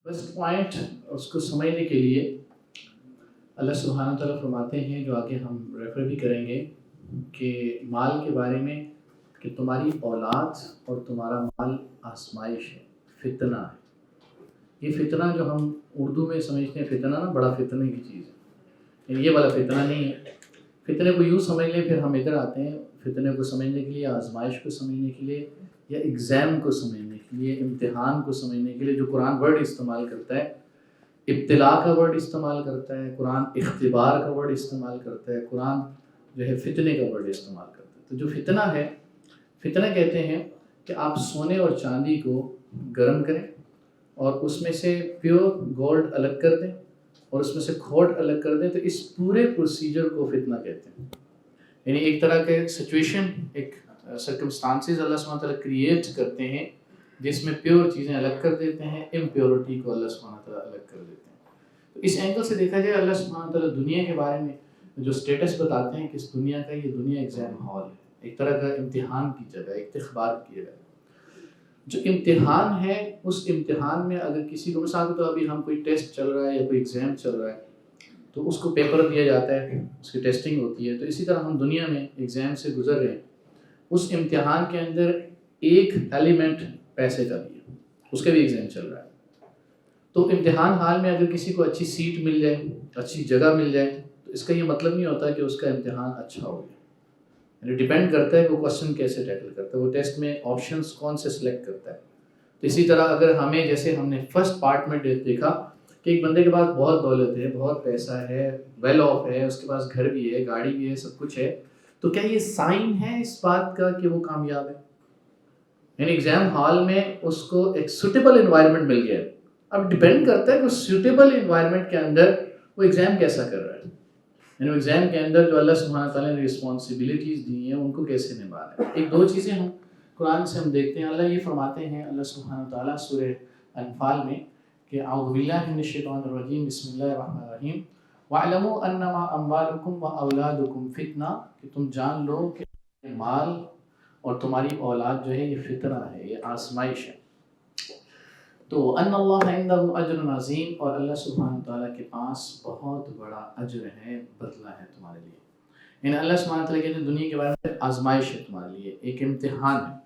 First point اس کو سمجھنے کے لیے اللہ سبحانہ تعالیٰ فرماتے ہیں، جو آگے ہم ریفر بھی کریں گے، کہ مال کے بارے میں کہ تمہاری اولاد اور تمہارا مال آزمائش ہے، فتنہ ہے۔ یہ فتنہ جو ہم اردو میں سمجھتے ہیں فتنہ نا، بڑا فتنے کی چیز ہے، یعنی یہ والا فتنہ نہیں ہے۔ فتنے کو یوں سمجھ لیں، پھر ہم ادھر آتے ہیں فتنے کو سمجھنے کے لیے، آزمائش کو سمجھنے کے لیے، یا ایگزام کو سمجھنے کے لیے، امتحان کو سمجھنے کے لیے۔ جو قرآن ورڈ استعمال کرتا ہے، ابتلا کا ورڈ استعمال کرتا ہے قرآن، اختبار کا ورڈ استعمال کرتا ہے قرآن، جو ہے فتنے کا ورڈ استعمال کرتا ہے۔ تو جو فتنہ ہے، فتنہ کہتے ہیں کہ آپ سونے اور چاندی کو گرم کریں اور اس میں سے پیور گولڈ الگ کر دیں اور اس میں سے کھوٹ الگ کر دیں، تو اس پورے پروسیجر کو فتنہ کہتے ہیں۔ یعنی ایک طرح کے سچویشن، ایک سرکمسٹانسز اللہ سبحانہ تعالیٰ کریٹ کرتے ہیں جس میں پیور چیزیں الگ کر دیتے ہیں، امپیورٹی کو اللہ سبحانہ تعالیٰ الگ کر دیتے ہیں۔ تو اس اینگل سے دیکھا جائے، اللہ سبحانہ تعالیٰ دنیا کے بارے میں جو سٹیٹس بتاتے ہیں کہ اس دنیا کا، یہ دنیا ایگزام ہال ہے، ایک طرح کا امتحان کی جگہ، ایک اختبار کی جگہ۔ جو امتحان ہے، اس امتحان میں اگر کسی کو، مثال تو ابھی ہم کوئی ٹیسٹ چل رہا ہے یا کوئی ایگزام چل رہا ہے تو اس کو پیپر دیا جاتا ہے، اس کی ٹیسٹنگ ہوتی ہے، تو اسی طرح ہم دنیا میں ایگزام سے گزر رہے ہیں۔ اس امتحان کے اندر ایک ایلیمنٹ پیسے کا بھی ہے، اس کا بھی ایگزام چل رہا ہے۔ تو امتحان حال میں اگر کسی کو اچھی سیٹ مل جائے، اچھی جگہ مل جائے، تو اس کا یہ مطلب نہیں ہوتا کہ اس کا امتحان اچھا ہو گیا۔ یعنی ڈیپینڈ کرتا ہے کہ وہ کوسچن کیسے ٹیکل کرتا ہے، وہ ٹیسٹ میں آپشنس کون سے سلیکٹ کرتا ہے۔ تو اسی طرح اگر ہمیں، جیسے ہم نے فرسٹ پارٹ میں دیکھا کہ ایک بندے کے پاس بہت دولت ہے، بہت پیسہ ہے، ویل آف ہے، اس کے پاس گھر بھی ہے، گاڑی بھی ہے، سب کچھ ہے، تو کیا یہ سائن ہے اس بات کا کہ وہ کامیاب ہے؟ یعنی ایگزام ہال میں اس کو ایک سوٹیبل انوائرمنٹ مل گیا ہے۔ اب ڈیپینڈ کرتا ہے کہ سوٹیبل انوائرمنٹ کے اندر وہ ایگزام کیسا کر رہا ہے، یعنی ایگزام کے اندر جو اللہ سبحانہ تعالیٰ نے رسپانسبلٹیز دی ہیں ان کو کیسے نبھا رہا ہے۔ ایک دو چیزیں ہم قرآن سے ہم دیکھتے ہیں، اللہ یہ فرماتے ہیں، اللہ سبحانہ تعالیٰ سورہ انفال میں کہ اعوذ باللہ من الشیطان الرجیم، بسم اللہ الرحمن الرحیم، وَاعْلَمُوا أَنَّمَا أَمْوَالُكُمْ وَأَوْلَادُكُمْ فِتْنَةٌ، کہ تم جان لو کہ مال اور تمہاری اولاد جو ہے یہ فتنہ ہے، یہ آزمائش ہے۔ تو ان اللہ عندہ اجر عظیم، اور اللہ سبحانہ تعالیٰ کے پاس بہت بڑا اجر ہے، بدلہ ہے تمہارے لیے۔ یعنی اللہ سبحانہ تعالیٰ کہتے ہیں دنیا کے بارے میں آزمائش ہے تمہارے لیے، ایک امتحان ہے۔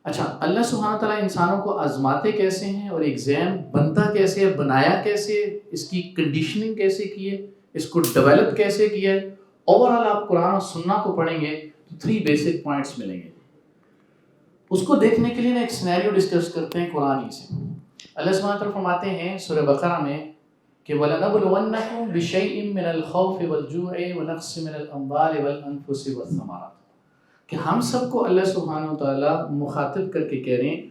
اچھا، اللہ سبحانہ تعالیٰ انسانوں کو آزماتے کیسے ہیں اور ایگزام بنتا کیسے ہے، بنایا کیسے، اس کی کنڈیشننگ کیسے کی ہے، اس کو ڈیولپ کیسے کیا ہے، اوورآل آپ قرآن اور سنہ کو پڑھیں گے تو 3 بیسک پوائنٹس ملیں گے۔ اس کو دیکھنے کے لیے ایک سینیریو ڈسکس کرتے ہیں قرآن ہی سے۔ اللہ سبحانہ تعالیٰ فرماتے ہیں سورہ بقرہ میں کہ وَلَنَبْلُوَنَّكُمْ بِشَيْءٍ مِّنَ الْخَوْفِ وَالْجُوعِ وَنَقْصٍ مِّنَ الْأَمْوَالِ وَالْأَنفُسِ وَالثَّمَرَاتِ، کہ ہم سب کو اللہ سبحانہ وتعالیٰ مخاطب کر کے کہہ رہے ہیں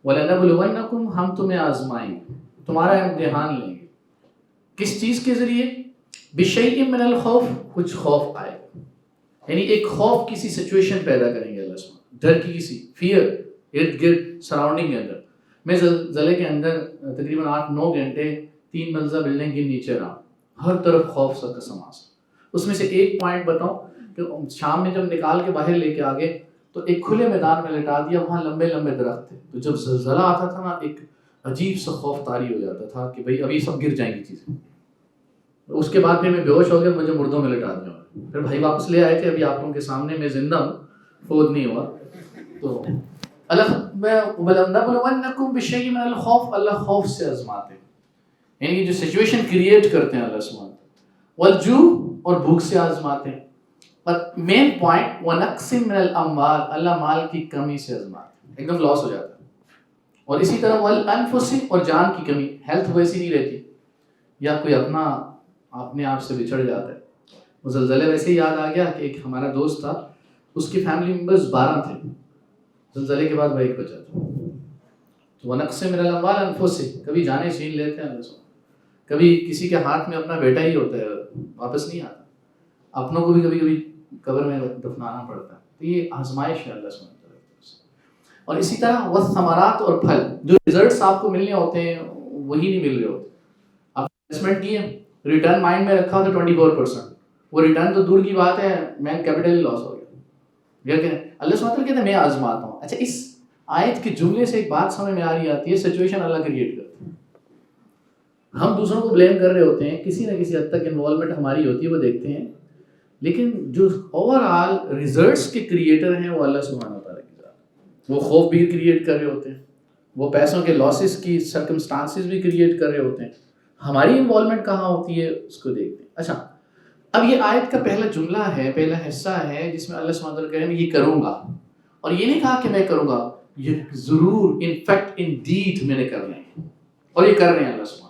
وَلَنَبْلُوَنَّكُمْ، ہم تمہیں آزمائیں گے، تمہارا امتحان لیں گے۔ کس چیز کے ذریعے؟ بِشَيْءٍ مِّنَ الْخَوْفِ، کچھ خوف آئے گا، یعنی ایک خوف کسی سچویشن پیدا کریں گے اللہ سبحانہ، ڈر کی کسی فیئر ارد گرد سراؤنڈنگ کے اندر۔ میں زلزلے کے اندر تقریباً 8-9 گھنٹے 3 منزلہ بلڈنگ کے نیچے رہا، ہر طرف خوف سا قسم آسا۔ اس میں سے ایک پوائنٹ بتاؤں کہ شام میں جب نکال کے باہر لے کے آگے تو ایک کھلے میدان میں لٹا دیا، وہاں لمبے لمبے درخت تھے، تو جب زلزلہ آتا تھا نا، ایک عجیب سا خوف طاری ہو جاتا تھا کہ بھئی ابھی سب گر جائیں گی چیزیں۔ اس کے بعد پھر میں بے ہوش ہو گیا، مجھے مردوں میں لٹا دیا، پھر بھائی واپس لے آئے کہ ابھی آپ لوگوں کے سامنے میں زندہ ہوں، فوت نہیں ہوا۔ تو وَلَنَبْلُوَنَّكُمْ بِشَيْءٍ مِّنَ الْخَوْفِ، اللہ خوف سے آزماتے ہیں، یعنی جو سچویشن کریٹ کرتے ہیں اللہ سبحانہ، وَالْجُوعِ، اور بھوک سے آزماتے ہیں، اور مین پوائنٹ وَنَقْصٍ مِّنَ الْأَمْوَالِ، اللہ مال کی کمی سے آزماتے ہیں، ایک دم لاس ہو جاتا ہے۔ اور اسی طرح وَالْأَنفُسِ، اور جان کی کمی، ہیلتھ ویسی نہیں رہتی، یا کوئی اپنے آپ سے بچھڑ جاتا ہے۔ وہ زلزلے ویسے ہی یاد آ گیا کہ ایک ہمارا دوست تھا، اس کی فیملی ممبرز 12 تھے، زلزلے کے بعد وہ ایک بچا تھا۔ تو وَنَقْصٍ مِّنَ الْأَمْوَالِ أَنفُسِ، کبھی جانیں چھین لیتے ہیں اللہ سبحانہ، کبھی کسی کے ہاتھ میں اپنا بیٹا ہی ہوتا ہے، واپس نہیں آتا، اپنوں کو بھی کبھی کبھی قبر میں دفنانا پڑتا ہے۔ تو یہ آزمائش ہے اللہ سبحانہ تعالیٰ کی طرف سے۔ اور اسی طرح والثمرات، اور پھل، جو ریزلٹس آپ کو ملنے ہوتے ہیں وہی نہیں مل رہے ہوتے۔ آپ انویسٹمنٹ کی ہے، ریٹرن مائنڈ میں رکھا ہوتا 24%، وہ ریٹرن تو دور کی بات ہے، مین کیپٹل لاس ہو گیا۔ کہ اللہ سبحانہ تعالیٰ کہتے ہیں میں آزماتا ہوں۔ اچھا، اس آیت کے جملے سے ایک بات سمجھ میں آ رہی آتی ہے، سچویشن اللہ کریٹ کرتا ہے۔ ہم دوسروں کو بلیم کر رہے ہوتے ہیں, کسی نہ کسی حد تک انوالومنٹ ہماری ہوتی ہے, وہ دیکھتے ہیں, لیکن جو اوور آل ریزلٹس کے کریٹر ہیں وہ اللہ سبحانہ و تعالیٰ کی ذات. وہ خوف بھی کریٹ کر رہے ہوتے ہیں, وہ پیسوں کے لاسز کی سرکمسٹانسز بھی کریٹ کر رہے ہوتے ہیں, ہماری انوالومنٹ کہاں ہوتی ہے اس کو دیکھتے ہیں. اچھا, اب یہ آیت کا پہلا جملہ ہے, پہلا حصہ ہے جس میں اللہ سبحانہ و تعالیٰ کہہ رہے ہیں میں یہ کروں گا, اور یہ نہیں کہا کہ میں کروں گا, یہ ضرور ان فیکٹ ان ڈیڈ میں نے کرنا ہے, اور یہ کر رہے ہیں اللہ سبحانہ.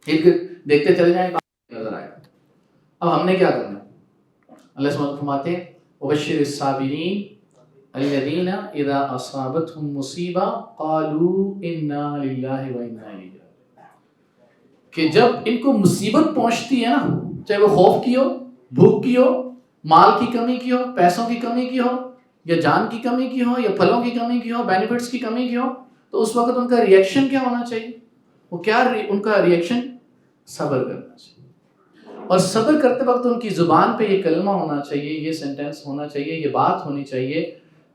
ایک دیکھتے چلے جائیں نظر آئے. اب ہم نے کیا کرنا؟ اللہ سبحانہ فرماتے ہیں وبشر الصابرین الذین اذا اصابتهم مصیبہ قالوا انا للہ و انا الیہ راجعون, کہ جب ان کو مصیبت پہنچتی ہے نا, چاہے وہ خوف کی ہو, بھوک کی ہو, مال کی کمی کی ہو, پیسوں کی کمی کی ہو, یا جان کی کمی کی ہو, یا پھلوں کی کمی کی ہو, بینیفٹس کی کمی کی ہو, تو اس وقت ان کا ریئیکشن کیا ہونا چاہیے؟ وہ کیا ان کا ریئیکشن صبر کرنا چاہیے. اور صبر کرتے وقت ان کی زبان پہ یہ کلمہ ہونا چاہیے, یہ سینٹینس ہونا چاہیے, یہ بات ہونی چاہیے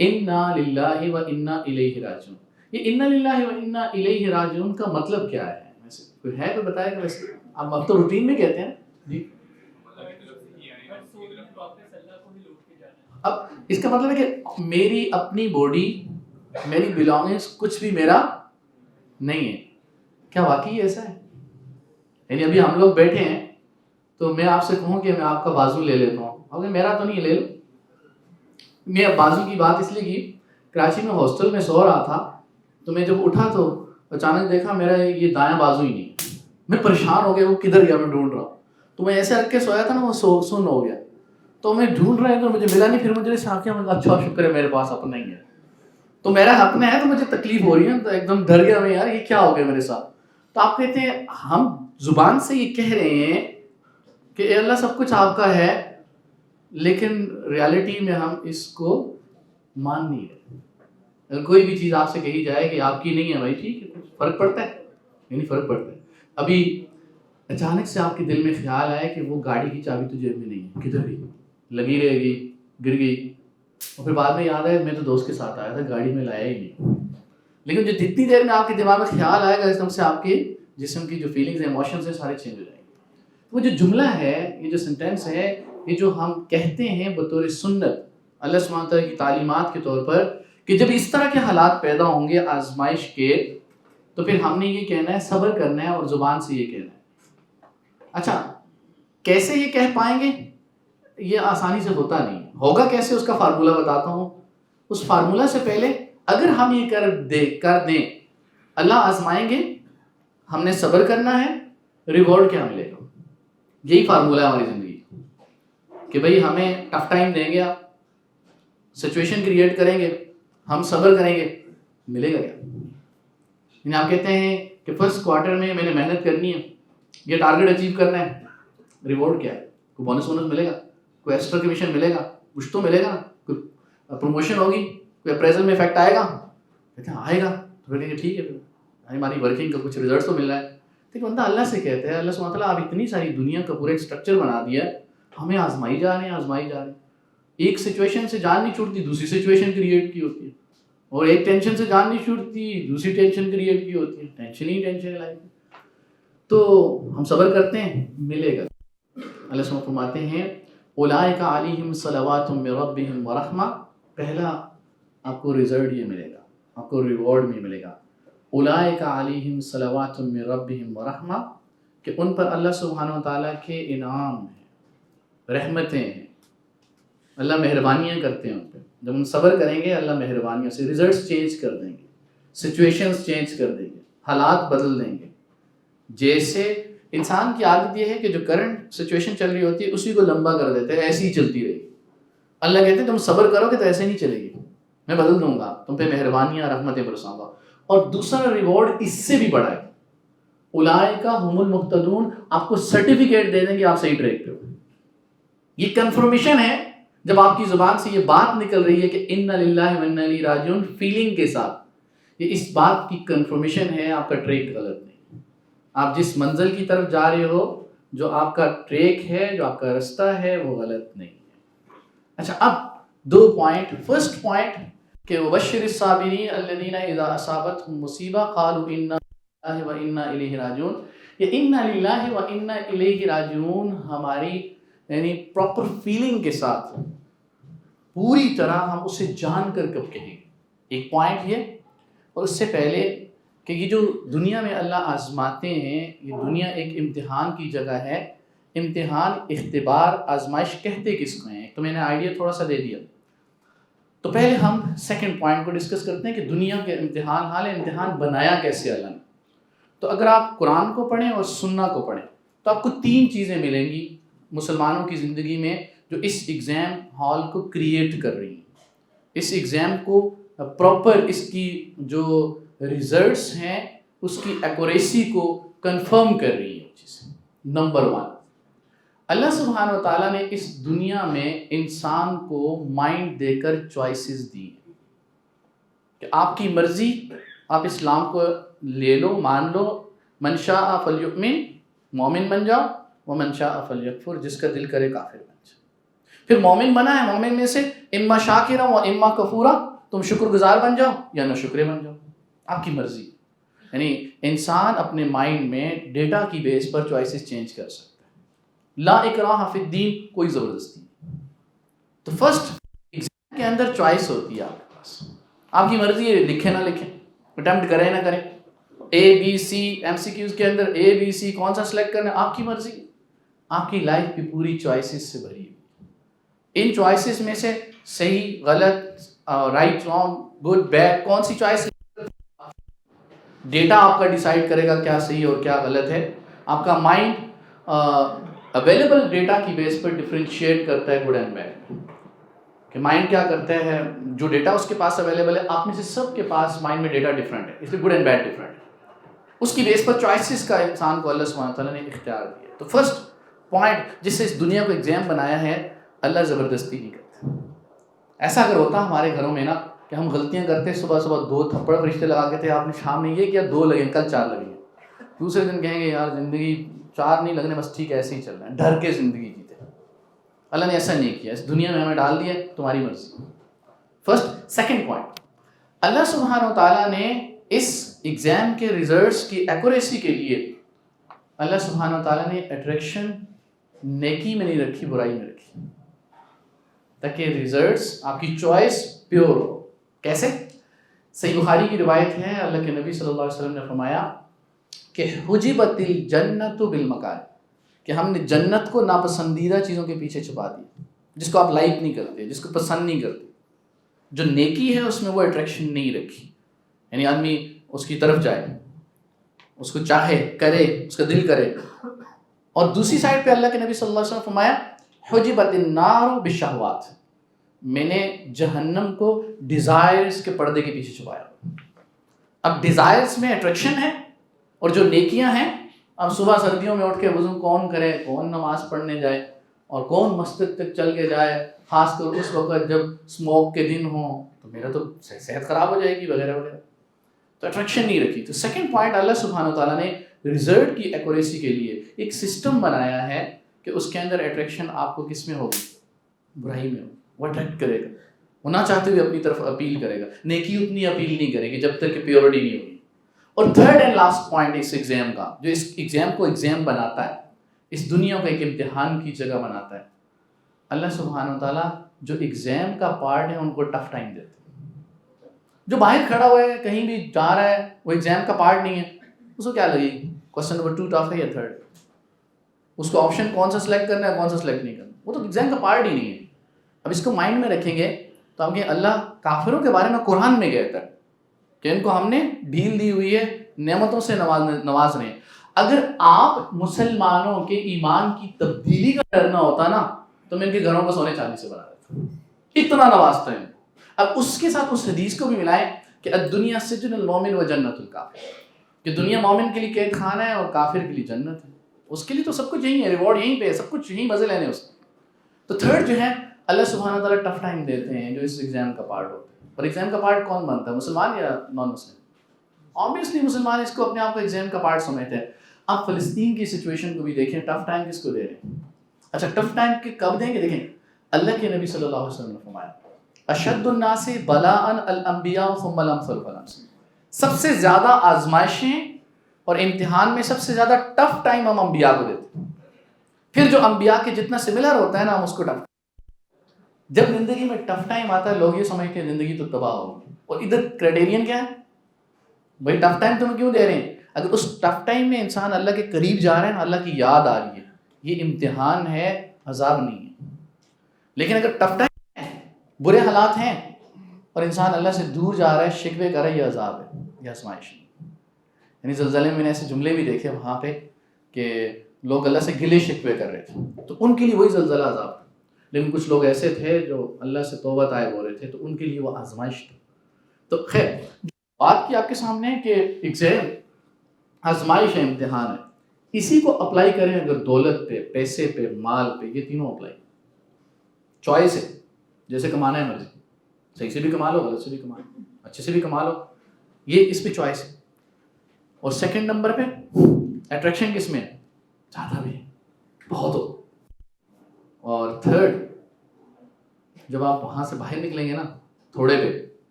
انا للہ و انا الیہ راجعون. یہ انا للہ و انا الیہ راجعون کا مطلب کیا ہے؟ ویسے کوئی ہے تو بتائے گا. ویسے اب تو روٹین میں کہتے ہیں جی. اب اس کا مطلب ہے کہ میری اپنی باڈی, میری بلانگنگس کچھ بھی میرا نہیں ہے. کیا واقعی ایسا ہے؟ یعنی ابھی ہم لوگ بیٹھے ہیں تو میں آپ سے کہوں کہ میں آپ کا بازو لے لیتا ہوں, اگر میرا تو نہیں, لے لو. میں بازو کی بات اس لیے کی, کراچی میں ہاسٹل میں سو رہا تھا, تو میں جب اٹھا تو اچانک دیکھا میرا یہ دایاں بازو ہی نہیں. میں پریشان ہو گیا, وہ کدھر گیا, میں ڈھونڈ رہا ہوں. تو میں ایسے رکھ کے سویا تھا نا, وہ سن ہو گیا, تو میں ڈھونڈ رہا ہوں تو مجھے ملا نہیں. پھر مجھے صاف کیا, اچھا شکر ہے میرے پاس اپنا ہی ہے, تو میرا اپنا ہے, تو مجھے تکلیف ہو رہی ہے, تو ایک دم ڈر گیا میں, یار یہ کیا ہو گیا میرے ساتھ. تو آپ کہتے ہیں ہم زبان سے یہ کہہ رہے ہیں کہ اے اللہ سب کچھ آپ کا ہے, لیکن ریالٹی میں ہم اس کو مان نہیں رہے. اگر کوئی بھی چیز آپ سے کہی جائے کہ آپ کی نہیں ہے, بھائی ٹھیک ہے, کچھ فرق پڑتا ہے, یعنی فرق پڑتا ہے. ابھی اچانک سے آپ کے دل میں خیال آیا کہ وہ گاڑی کی چابی تو جیب میں نہیں ہے, کدھر گئی, لگی رہے گی, گر گئی, اور پھر بعد میں یاد آیا میں تو دوست کے ساتھ آیا تھا, گاڑی میں لایا ہی نہیں. لیکن جو جتنی دیر میں آپ کے دماغ میں خیال آئے گا, اس طرح سے آپ کے جسم کی جو فیلنگز ہیں, ایموشنز ہیں, سارے چینج ہو جائیں گے. وہ جو جملہ ہے, یہ جو سینٹینس ہے, یہ جو ہم کہتے ہیں بطور سنت اللہ سبحانہ تعالیٰ کی تعلیمات کے طور پر, کہ جب اس طرح کے حالات پیدا ہوں گے آزمائش کے, تو پھر ہم نے یہ کہنا ہے, صبر کرنا ہے, اور زبان سے یہ کہنا ہے. اچھا, کیسے یہ کہہ پائیں گے؟ یہ آسانی سے ہوتا نہیں. ہوگا کیسے, اس کا فارمولہ بتاتا ہوں. اس فارمولہ سے پہلے اگر ہم یہ کر دیں, اللہ آزمائیں گے, ہم نے صبر کرنا ہے, ریوارڈ کیا ملے گا. یہی فارمولہ ہے ہماری زندگی کہ بھئی ہمیں ٹف ٹائم دیں گے, آپ سچویشن کریٹ کریں گے, ہم صبر کریں گے, ملے گا کیا؟ یعنی آپ کہتے ہیں کہ فرسٹ کوارٹر میں نے محنت کرنی ہے, یہ ٹارگیٹ اچیو کرنا ہے, ریوارڈ کیا ہے؟ کوئی بونس ملے گا, کوئی ایکسٹرا کمیشن ملے گا, کچھ تو ملے گا نا, کوئی پروموشن ہوگی, کوئی اپریزل میں افیکٹ آئے گا. کہتے ہیں آئے گا, تو کہیں گے ٹھیک ہے, ہماری ورکنگ کا کچھ ریزلٹ تو مل رہا ہے. لیکن بندہ اللہ سے کہتا ہے, اللہ سبحانہ تعالیٰ آپ اتنی ساری دنیا کا پورا ایک اسٹرکچر بنا دیا ہے, ہمیں آزمائی جا رہے ہیں. ایک سچویشن سے جان نہیں چھوٹتی, دوسری سچویشن کریٹ کی ہوتی ہے, اور ایک ٹینشن سے جان نہیں چھوٹتی, دوسری ٹینشن کریٹ کی ہوتی ہے. ٹینشن ہی ٹینشن ہے لائف میں. تو ہم صبر کرتے ہیں, ملے گا. اللہ سبحانہ فرماتے ہیں اولئک علیہم صلوات من ربہم ورحمہ, پہلا آپ کو رزلٹ یہ ملے گا, آپ کو ریوارڈ میں ملے گا. اولئک علیہم صلوات من ربہم ورحمہ, کہ ان پر اللہ سبحانہ وتعالیٰ کے انعام ہیں, رحمتیں ہیں, اللہ مہربانیاں کرتے ہیں ان پہ. جب ہم صبر کریں گے, اللہ مہربانیوں سے ریزلٹس چینج کر دیں گے, سچویشنز چینج کر دیں گے, حالات بدل دیں گے. جیسے انسان کی عادت یہ ہے کہ جو کرنٹ سچویشن چل رہی ہوتی ہے اسی کو لمبا کر دیتے ہیں, ایسی ہی چلتی رہے گی. اللہ کہتے ہیں تم صبر کرو گے تو ایسے نہیں چلے گی, میں بدل دوں گا, تم پہ مہربانیاں رحمتیں برساؤں گا. اور دوسرا ریوارڈ اس سے بھی بڑا ہے, اولئک هم المہتدون, آپ کو سرٹیفکیٹ دے دیں گے آپ صحیح ٹریک پہ ہو. یہ کنفرمیشن ہے جب آپ کی زبان سے یہ بات نکل رہی ہے کہ انا للہ و انا الیہ راجعون, فیلنگ کے ساتھ, یہ اس بات کی کنفرمیشن ہے آپ کا ٹریک غلط نہیں. آپ جس منزل کی طرف جا رہے ہو, جو آپ کا ٹریک ہے, جو آپ کا رستہ ہے, وہ غلط نہیں ہے. اچھا, اب 2 پوائنٹ. فرسٹ پوائنٹ کہ وبشر الصابرین الذین اذا اصابتهم مصیبہ قالوا انا للہ و انا الیہ راجعون, یہ انا للہ و انا الیہ راجعون ہماری یعنی پراپر فیلنگ کے ساتھ پوری طرح ہم اسے جان کر کب کہیں گے. ایک پوائنٹ یہ، اور اس سے پہلے کہ یہ جو دنیا میں اللہ آزماتے ہیں، یہ دنیا ایک امتحان کی جگہ ہے. امتحان، اختبار، آزمائش کہتے کس کو ہیں؟ تو میں نے آئیڈیا تھوڑا سا دے دیا. تو پہلے ہم سیکنڈ پوائنٹ کو ڈسکس کرتے ہیں کہ دنیا کے امتحان، حال امتحان بنایا کیسے اللہ نے. تو اگر آپ قرآن کو پڑھیں اور سننا کو پڑھیں تو آپ کو 3 چیزیں ملیں گی مسلمانوں کی زندگی میں جو اس ایگزام ہال کو کریٹ کر رہی ہیں، اس ایگزام کو پراپر، اس کی جو ریزلٹس ہیں اس کی ایکوریسی کو کنفرم کر رہی ہیں چیزیں. نمبر 1، اللہ سبحانہ و تعالیٰ نے اس دنیا میں انسان کو مائنڈ دے کر چوائسز دی کہ آپ کی مرضی، آپ اسلام کو لے لو، مان لو. من شاء فلیؤمن، مومن بن جاؤ، ومن شاء فلیکفر، جس کا دل کرے کافر بن جاؤ. پھر مومن بنا ہے، مومن میں سے اما شاکرا و اما کفورا، تم شکر گزار بن جاؤ یا نہ شکرے بن جاؤ، آپ کی مرضی. یعنی انسان اپنے مائنڈ میں ڈیٹا کی بیس پر چوائسز چینج کر سکتا ہے. لا اکراہ فی الدین، کوئی زبردستی نہیں. تو فرسٹ ایگزام کے اندر چوائس ہوتی ہے آپ کے پاس، آپ کی مرضی ہے لکھیں نہ لکھیں، اٹیمپٹ کریں نہ کریں. A B C M C Qs کے اندر اے بی سی کون سا سلیکٹ کرنا ہے آپ کی مرضی. آپ کی لائف بھی پوری چوائسز سے بھری ہے. ان چوائسز میں سے صحیح غلط، رائٹ رانگ، گڈ بیڈ، کون سی چوائس، ڈیٹا آپ کا ڈیسائیڈ کرے گا کیا صحیح اور کیا غلط ہے. آپ کا مائنڈ اویلیبل ڈیٹا کی بیس پر ڈفرینشیٹ کرتا ہے گڈ اینڈ بیڈ. کہ مائنڈ کیا کرتا ہے، جو ڈیٹا اس کے پاس اویلیبل ہے، آپ میں سے سب کے پاس مائنڈ میں ڈیٹا ڈفرینٹ ہے، اس لیے گڈ اینڈ بیڈ ڈفرینٹ ہے. اس کی بیس پر چوائسز کا انسان کو اللہ سبحانہ تعالیٰ نے اختیار دیا. تو فرسٹ پوائنٹ جس سے اس دنیا کو ایگزام بنایا ہے، اللہ زبردستی نہیں کرتا. ایسا اگر ہوتا ہمارے گھروں میں نا کہ ہم غلطیاں کرتے، صبح صبح 2 تھپڑ فرشتے لگا کے تھے، آپ نے شام میں یہ کیا 2 لگیں، کل 4 لگیں، دوسرے دن کہیں گے یار زندگی 4 نہیں لگنے، بس ٹھیک ہے ایسے ہی چل رہا ہے، ڈر کے زندگی جیتے. اللہ نے ایسا نہیں کیا، اس دنیا میں ہمیں ڈال دیا تمہاری مرضی. فرسٹ. سیکنڈ پوائنٹ، اللہ سبحانہ و تعالیٰ نے اس ایگزام کے ریزلٹس کی ایکوریسی کے لیے اللہ سبحانہ و تعالیٰ نے اٹریکشن نیکی میں نہیں رکھی، برائی میں رکھی، تاکہ ریزلٹس آپ کی چوائس پیور ہو. کیسے؟ صحیح بخاری کی روایت ہے، اللہ کے نبی صلی اللہ علیہ وسلم نے فرمایا کہ حجبت الجنت بالمکارہ، کہ ہم نے جنت کو ناپسندیدہ چیزوں کے پیچھے چھپا دیا، جس کو آپ لائک نہیں کرتے، جس کو پسند نہیں کرتے. جو نیکی ہے اس میں وہ اٹریکشن نہیں رکھی، یعنی آدمی اس کی طرف جائے، اس کو چاہے، کرے، اس کا دل کرے. اور دوسری سائڈ پہ اللہ کے نبی صلی اللہ علیہ وسلم فرمایا حجبت النار بالشہوات، میں نے جہنم کو ڈیزائرز کے پردے کے پیچھے چھپایا. اب ڈیزائرز میں اٹریکشن ہے، اور جو نیکیاں ہیں، اب صبح سردیوں میں اٹھ کے وضو کون کرے، کون نماز پڑھنے جائے، اور کون مسجد تک چل کے جائے، خاص کر اس وقت جب اسموک کے دن ہوں، تو میرا تو صحت خراب ہو جائے گی وغیرہ وغیرہ. تو اٹریکشن نہیں رکھی. تو سیکنڈ پوائنٹ، اللہ سبحانہ و تعالیٰ نے ریزلٹ کی ایکوریسی کے لیے ایک سسٹم بنایا ہے کہ اس کے اندر اٹریکشن آپ کو کس میں ہوگی، برائی میں ہوگی. وہ اٹریکٹ کرے گا، وہ نہ چاہتے ہوئے اپنی طرف اپیل کرے گا. نیکی اتنی اپیل نہیں کرے گی جب تک کہ پیورٹی نہیں ہوگی. اور تھرڈ اینڈ لاسٹ پوائنٹ اس ایگزام کا، جو اس ایگزام کو ایگزام بناتا ہے، اس دنیا کو ایک امتحان کی جگہ بناتا ہے، اللہ سبحانہ و تعالیٰ جو ایگزام کا پارٹ ہے ان کو ٹف ٹائم دیتے ہیں. جو باہر کھڑا ہوا ہے، کہیں بھی جا رہا ہے، وہ ایگزام کا پارٹ نہیں ہے، اس کو کیا لگے گی کوسچن نمبر 2 ٹف ہے یا 3rd، اس کو آپشن کون سا سلیکٹ کرنا ہے کون سا سلیکٹ نہیں کرنا، وہ تو ایگزام کا پارٹ ہی نہیں ہے. اب اس کو مائنڈ میں رکھیں گے تو ہم کہیں اللہ کافروں کے بارے میں قرآن میں کہتا ہے کہ ان کو ہم نے ڈھیل دی ہوئی ہے، نعمتوں سے نواز رہے ہیں. اگر آپ مسلمانوں کے ایمان کی تبدیلی کا ڈرنا ہوتا نا تو میں ان کے گھروں کو سونے چاندی سے بنا دیتا، اتنا نوازتا ہے. اب اس کے ساتھ اس حدیث کو بھی ملائیں کہ الدنیا سجن المومن و جنت الکافر، کہ دنیا مومن کے لیے قید خانہ ہے اور کافر کے لیے جنت ہے. اس کے لیے تو سب کچھ یہیں ہے، ریوارڈ یہیں پہ ہے، سب کچھ یہیں مزے لینے اس کے. تو تھرڈ جو ہے، اللہ سبحانہ تعالیٰ ٹف ٹائم دیتے ہیں جو اس ایگزام کا پارٹ ہوتا ہے. اور ایگزام کا پارٹ کون بنتا ہے، مسلمان یا نان مسلم؟ آبویسلی مسلمان اس کو اپنے آپ کو ایگزام کا پارٹ سمجھتے ہیں. آپ فلسطین کی سچویشن کو بھی دیکھیں، ٹف ٹائم کس کو دے رہے ہیں. اچھا ٹف ٹائم کب دیں گے؟ دیکھیں اللہ کے نبی صلی اللہ علیہ وسلم نے فرمایا اشد الناس بلاء الانبیاء ثم الامثل فالامثل، سب سے زیادہ آزمائشیں اور امتحان میں سب سے زیادہ ٹف ٹائم ہم انبیاء کو دیتے ہیں. پھر جو انبیاء کے جتنا سملر ہوتا ہے نا ہم اس کو ٹف. جب زندگی میں ٹف ٹائم آتا ہے لوگ یہ سمجھتے ہیں زندگی تو تباہ ہوگی. اور ادھر کرائٹیرین کیا ہے؟ بھائی ٹف ٹائم تمہیں کیوں دے رہے ہیں؟ اگر اس ٹف ٹائم میں انسان اللہ کے قریب جا رہا ہے نا، اللہ کی یاد آ رہی ہے، یہ امتحان ہے، عذاب نہیں ہے. لیکن اگر ٹف ٹائم ہے، برے حالات ہیں اور انسان اللہ سے دور جا رہا ہے، شکوے کر رہا ہے، یہ عذاب ہے، یہ آزمائش ہے. یعنی زلزلے میں نے ایسے جملے بھی دیکھے وہاں پہ کہ لوگ اللہ سے گلے شکوے کر رہے تھے، تو ان کے لیے وہی زلزلہ عذاب تھا. لیکن کچھ لوگ ایسے تھے جو اللہ سے توبہ طائب ہو رہے تھے، تو ان کے لیے وہ آزمائش تھی. تو خیر بات کی آپ کے سامنے کہ ایگزام آزمائش ہے، امتحان ہے. اسی کو اپلائی کریں اگر دولت پہ، پیسے پہ، مال پہ، یہ تینوں اپلائی. چوائس ہے، جیسے کمانا ہے مرضی، صحیح سے بھی کما لو، غلط سے بھی کما لو، اچھے سے بھی کما لو، یہ اس پہ چوائس ہے. اور سیکنڈ نمبر پہ اٹریکشن کس میں ہے؟ زیادہ بھی ہے، بہت ہو. اور تھرڈ جب آپ وہاں سے باہر نکلیں گے نا تھوڑے پہ،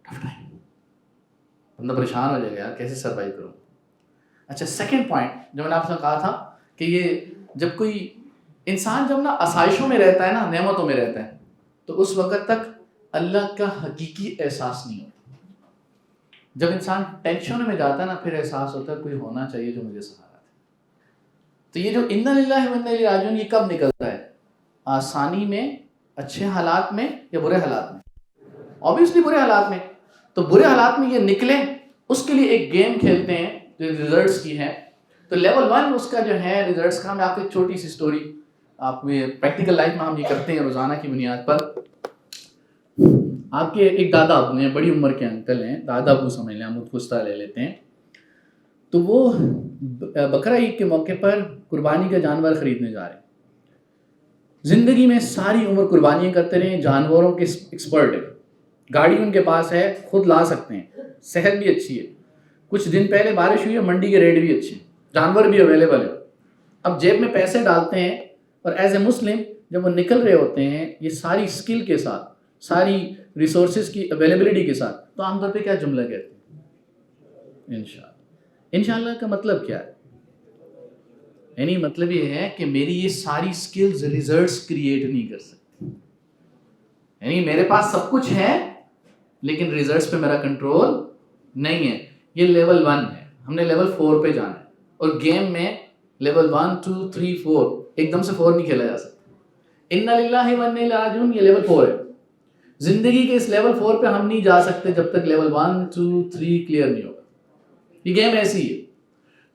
ٹف ٹائم، بندہ پریشان ہو جائے گا یار کیسے سروائیو کروں. اچھا سیکنڈ پوائنٹ جو میں نے آپ سے کہا تھا کہ یہ جب کوئی انسان جب نا آسائشوں میں رہتا ہے نا، نعمتوں میں رہتا ہے، تو اس وقت تک اللہ کا حقیقی احساس نہیں ہوتا. جب انسان ٹینشن میں جاتا ہے نا پھر احساس ہوتا ہے کوئی ہونا چاہیے جو مجھے سہارا دے. تو یہ جو انا للہ و انا الیہ راجعون یہ کب نکلتا ہے؟ آسانی میں، اچھے حالات میں یا برے حالات میں؟ obviously برے حالات میں. تو برے حالات میں یہ نکلے اس کے لیے ایک گیم کھیلتے ہیں جو ریزلٹس کی ہے. تو لیول 1 اس کا جو ہے ریزلٹس کا، میں آپ کو ایک چھوٹی سی سٹوری، آپ میں پریکٹیکل لائف میں ہم یہ کرتے ہیں روزانہ کی بنیاد پر. آپ کے ایک دادا ابو ہیں، بڑی عمر کے انکل ہیں، دادا ابو سمجھ لیں، ہم خود لے لیتے ہیں. تو وہ بقرہ عید کے موقع پر قربانی کا جانور خریدنے جا رہے ہیں. زندگی میں ساری عمر قربانیاں کرتے رہے، جانوروں کے ایکسپرٹ ہیں، گاڑی ان کے پاس ہے، خود لا سکتے ہیں، صحت بھی اچھی ہے. کچھ دن پہلے بارش ہوئی ہے، منڈی کے ریٹ بھی اچھے ہیں، جانور بھی اویلیبل ہے. اب جیب میں پیسے ڈالتے ہیں اور ایز اے مسلم جب وہ نکل رہے ہوتے ہیں یہ ساری اسکل کے ساتھ، ساری ریسورسز کی اویلیبلٹی کے ساتھ، تو عام طور پہ کیا جملہ کہتے ہیں؟ انشاءاللہ. انشاءاللہ کا مطلب کیا ہے؟ یعنی مطلب یہ ہے کہ میری یہ ساری اسکلز ریزلٹس کریٹ نہیں کر سکتی. یعنی میرے پاس سب کچھ ہے لیکن ریزلٹس پہ میرا کنٹرول نہیں ہے. یہ لیول 1 ہے، ہم نے لیول 4 پہ جانا ہے. اور گیم میں لیول 1 2 3 4 ایک دم سے 4 نہیں کھیلا جا سکتا. انا للہ و انا الیہ راجعون یہ لیول 4 ہے. زندگی کے اس لیول 4 پہ ہم نہیں جا سکتے جب تک لیول 1 2 3 کلیئر نہیں ہوگا. یہ گیم ایسی ہے.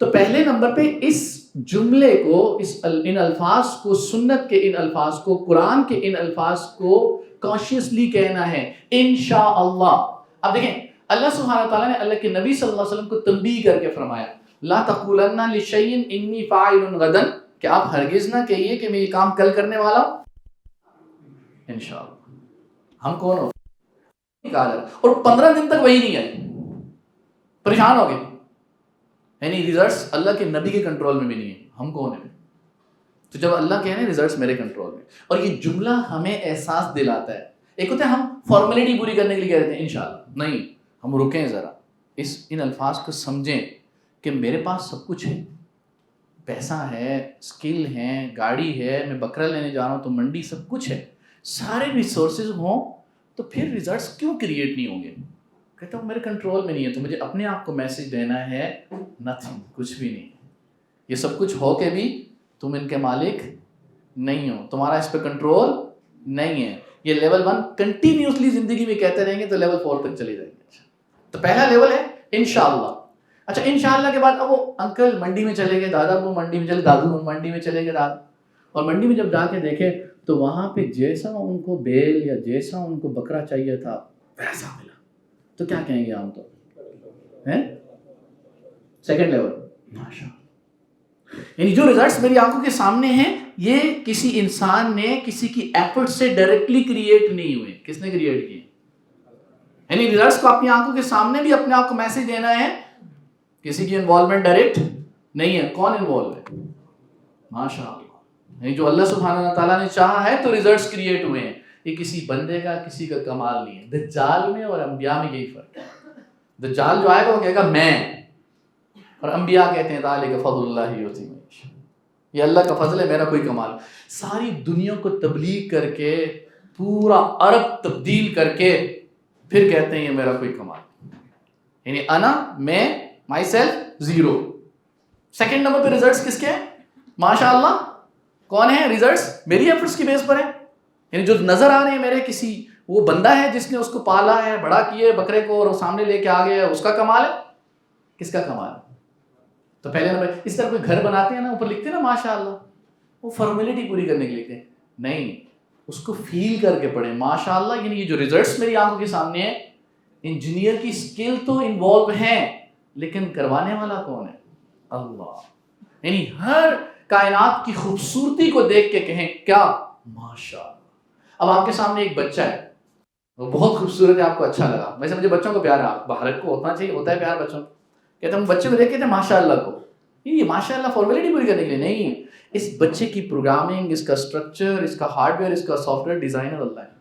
تو پہلے نمبر پہ اس جملے کو، ان الفاظ کو، سنت کے ان الفاظ کو، قرآن کے ان الفاظ کو کانشیسلی کہنا ہے انشاءاللہ. اب دیکھیں اللہ سبحانہ تعالیٰ نے اللہ کے نبی صلی اللہ علیہ وسلم کو تنبیہ کر کے فرمایا لا تقولن لشیء انی فاعل غدا، کہ آپ ہرگز نہ کہیے کہ میں یہ کام کل کرنے والا ہوں انشاءاللہ. ہم کون ہو؟ اور 15 دن تک وہی نہیں آئی، پریشان ہو گئے. یعنی ریزلٹس اللہ کے نبی کے کنٹرول میں بھی نہیں ہے، ہم کون ہیں؟ تو جب اللہ کہہ رہے ہیں ریزلٹس میرے کنٹرول میں، اور یہ جملہ ہمیں احساس دلاتا ہے. ایک ہوتا ہے ہم فارمیلٹی پوری کرنے کے لیے کہتے ہیں انشاءاللہ، نہیں، ہم رکیں ذرا، ان الفاظ کو سمجھیں کہ میرے پاس سب کچھ ہے، پیسہ ہے، اسکل ہے، گاڑی ہے، میں بکرا لینے جا رہا ہوں تو منڈی، سب کچھ ہے، سارے ریسورسز ہوں، تو پھر ریزلٹس کیوں کریٹ نہیں ہوں گے؟ کہتا ہوں میرے کنٹرول میں نہیں ہے. تو مجھے اپنے آپ کو میسج دینا ہے نتھنگ، کچھ بھی نہیں. یہ سب کچھ ہو کے بھی تم ان کے مالک نہیں ہو، تمہارا اس پہ کنٹرول نہیں ہے. یہ لیول 1 کنٹینیوسلی زندگی میں کہتے رہیں گے تو لیول 4 تک چلے جائیں گے. تو پہلا لیول ہے انشاءاللہ. اچھا انشاءاللہ کے بعد اب وہ انکل منڈی میں چلے گئے، دادا وہ منڈی میں چلے، دادو منڈی میں چلے گئے دادا، اور منڈی میں جب جا کے دیکھے تو وہاں پہ جیسا ان کو بیل یا جیسا ان کو بکرا چاہیے تھا ویسا ملا. تو کیا کہیں گے عام طور ہے؟ سیکنڈ لیول ماشاء. یعنی جو ریزلٹس میری آنکھوں کے سامنے ہیں یہ کسی انسان نے کسی کی ایفرٹ سے ڈائریکٹلی کریٹ نہیں ہوئے. کس نے کریٹ کیے؟ یعنی ریزلٹس کو اپنی آنکھوں کے سامنے بھی اپنے آپ کو میسج دینا ہے، کسی کی انوالومنٹ ڈائریکٹ نہیں ہے. کون انوالو ہے؟ ماشاء اللہ. یعنی جو اللہ سبحانہ تعالیٰ نے چاہا ہے تو ریزلٹس کریٹ ہوئے ہیں. یہ کسی بندے کا، کسی کا کمال نہیں ہے. دجال میں اور انبیاء میں یہی فرق ہے. دجال جو آئے گا وہ کہے گا میں، اور انبیاء کہتے ہیں ذالک فضل اللہ یؤتی من یشاء، یہ اللہ کا فضل ہے، میرا کوئی کمال۔ ساری دنیا کو تبلیغ کر کے پورا عرب تبدیل کر کے پھر کہتے ہیں یہ میرا کوئی کمال، یعنی انا، میں، my self, zero. Second number پہ ریزلٹس کس کے ہیں؟ ماشاء اللہ کون ہے؟ ریزلٹس میری ایفرٹس کی بیس پر ہیں، یعنی جو نظر آ رہے ہیں میرے کسی وہ بندہ ہے جس نے اس کو پالا ہے، بڑا کیے بکرے کو اور سامنے لے کے آ گیا ہے، اس کا کمال ہے؟ کس کا کمال ہے؟ تو پہلے نمبر اس طرح کوئی گھر بناتے ہیں نا، اوپر لکھتے ہیں نا ماشاء اللہ، وہ فارمیلٹی پوری کرنے کے لیے لکھتے ہیں، نہیں، اس کو فیل کر کے پڑھیں ماشاء اللہ، یعنی یہ جو ریزلٹس میری آنکھوں کے سامنے ہیں، انجینئر کی اسکل تو انوالو ہیں لیکن کروانے والا کون ہے؟ اللہ۔ یعنی ہر کائنات کی خوبصورتی کو دیکھ کے کہیں کیا ماشاء اللہ۔ اب آپ کے سامنے ایک بچہ ہے، وہ بہت خوبصورت ہے، آپ کو اچھا لگا، ویسے مجھے بچوں کو پیار ہے، باہر کو ہونا چاہیے، ہوتا ہے پیار بچوں کو، کہتے ہیں بچے کو دیکھ کے ماشاء اللہ کو، یہ ماشاء اللہ فارمیلٹی پوری کرنے کے لیے نہیں، اس بچے کی پروگرامنگ، اس کا اسٹرکچر، اس کا ہارڈ ویئر، اس کا سافٹ ویئر ڈیزائنر اللہ ہے۔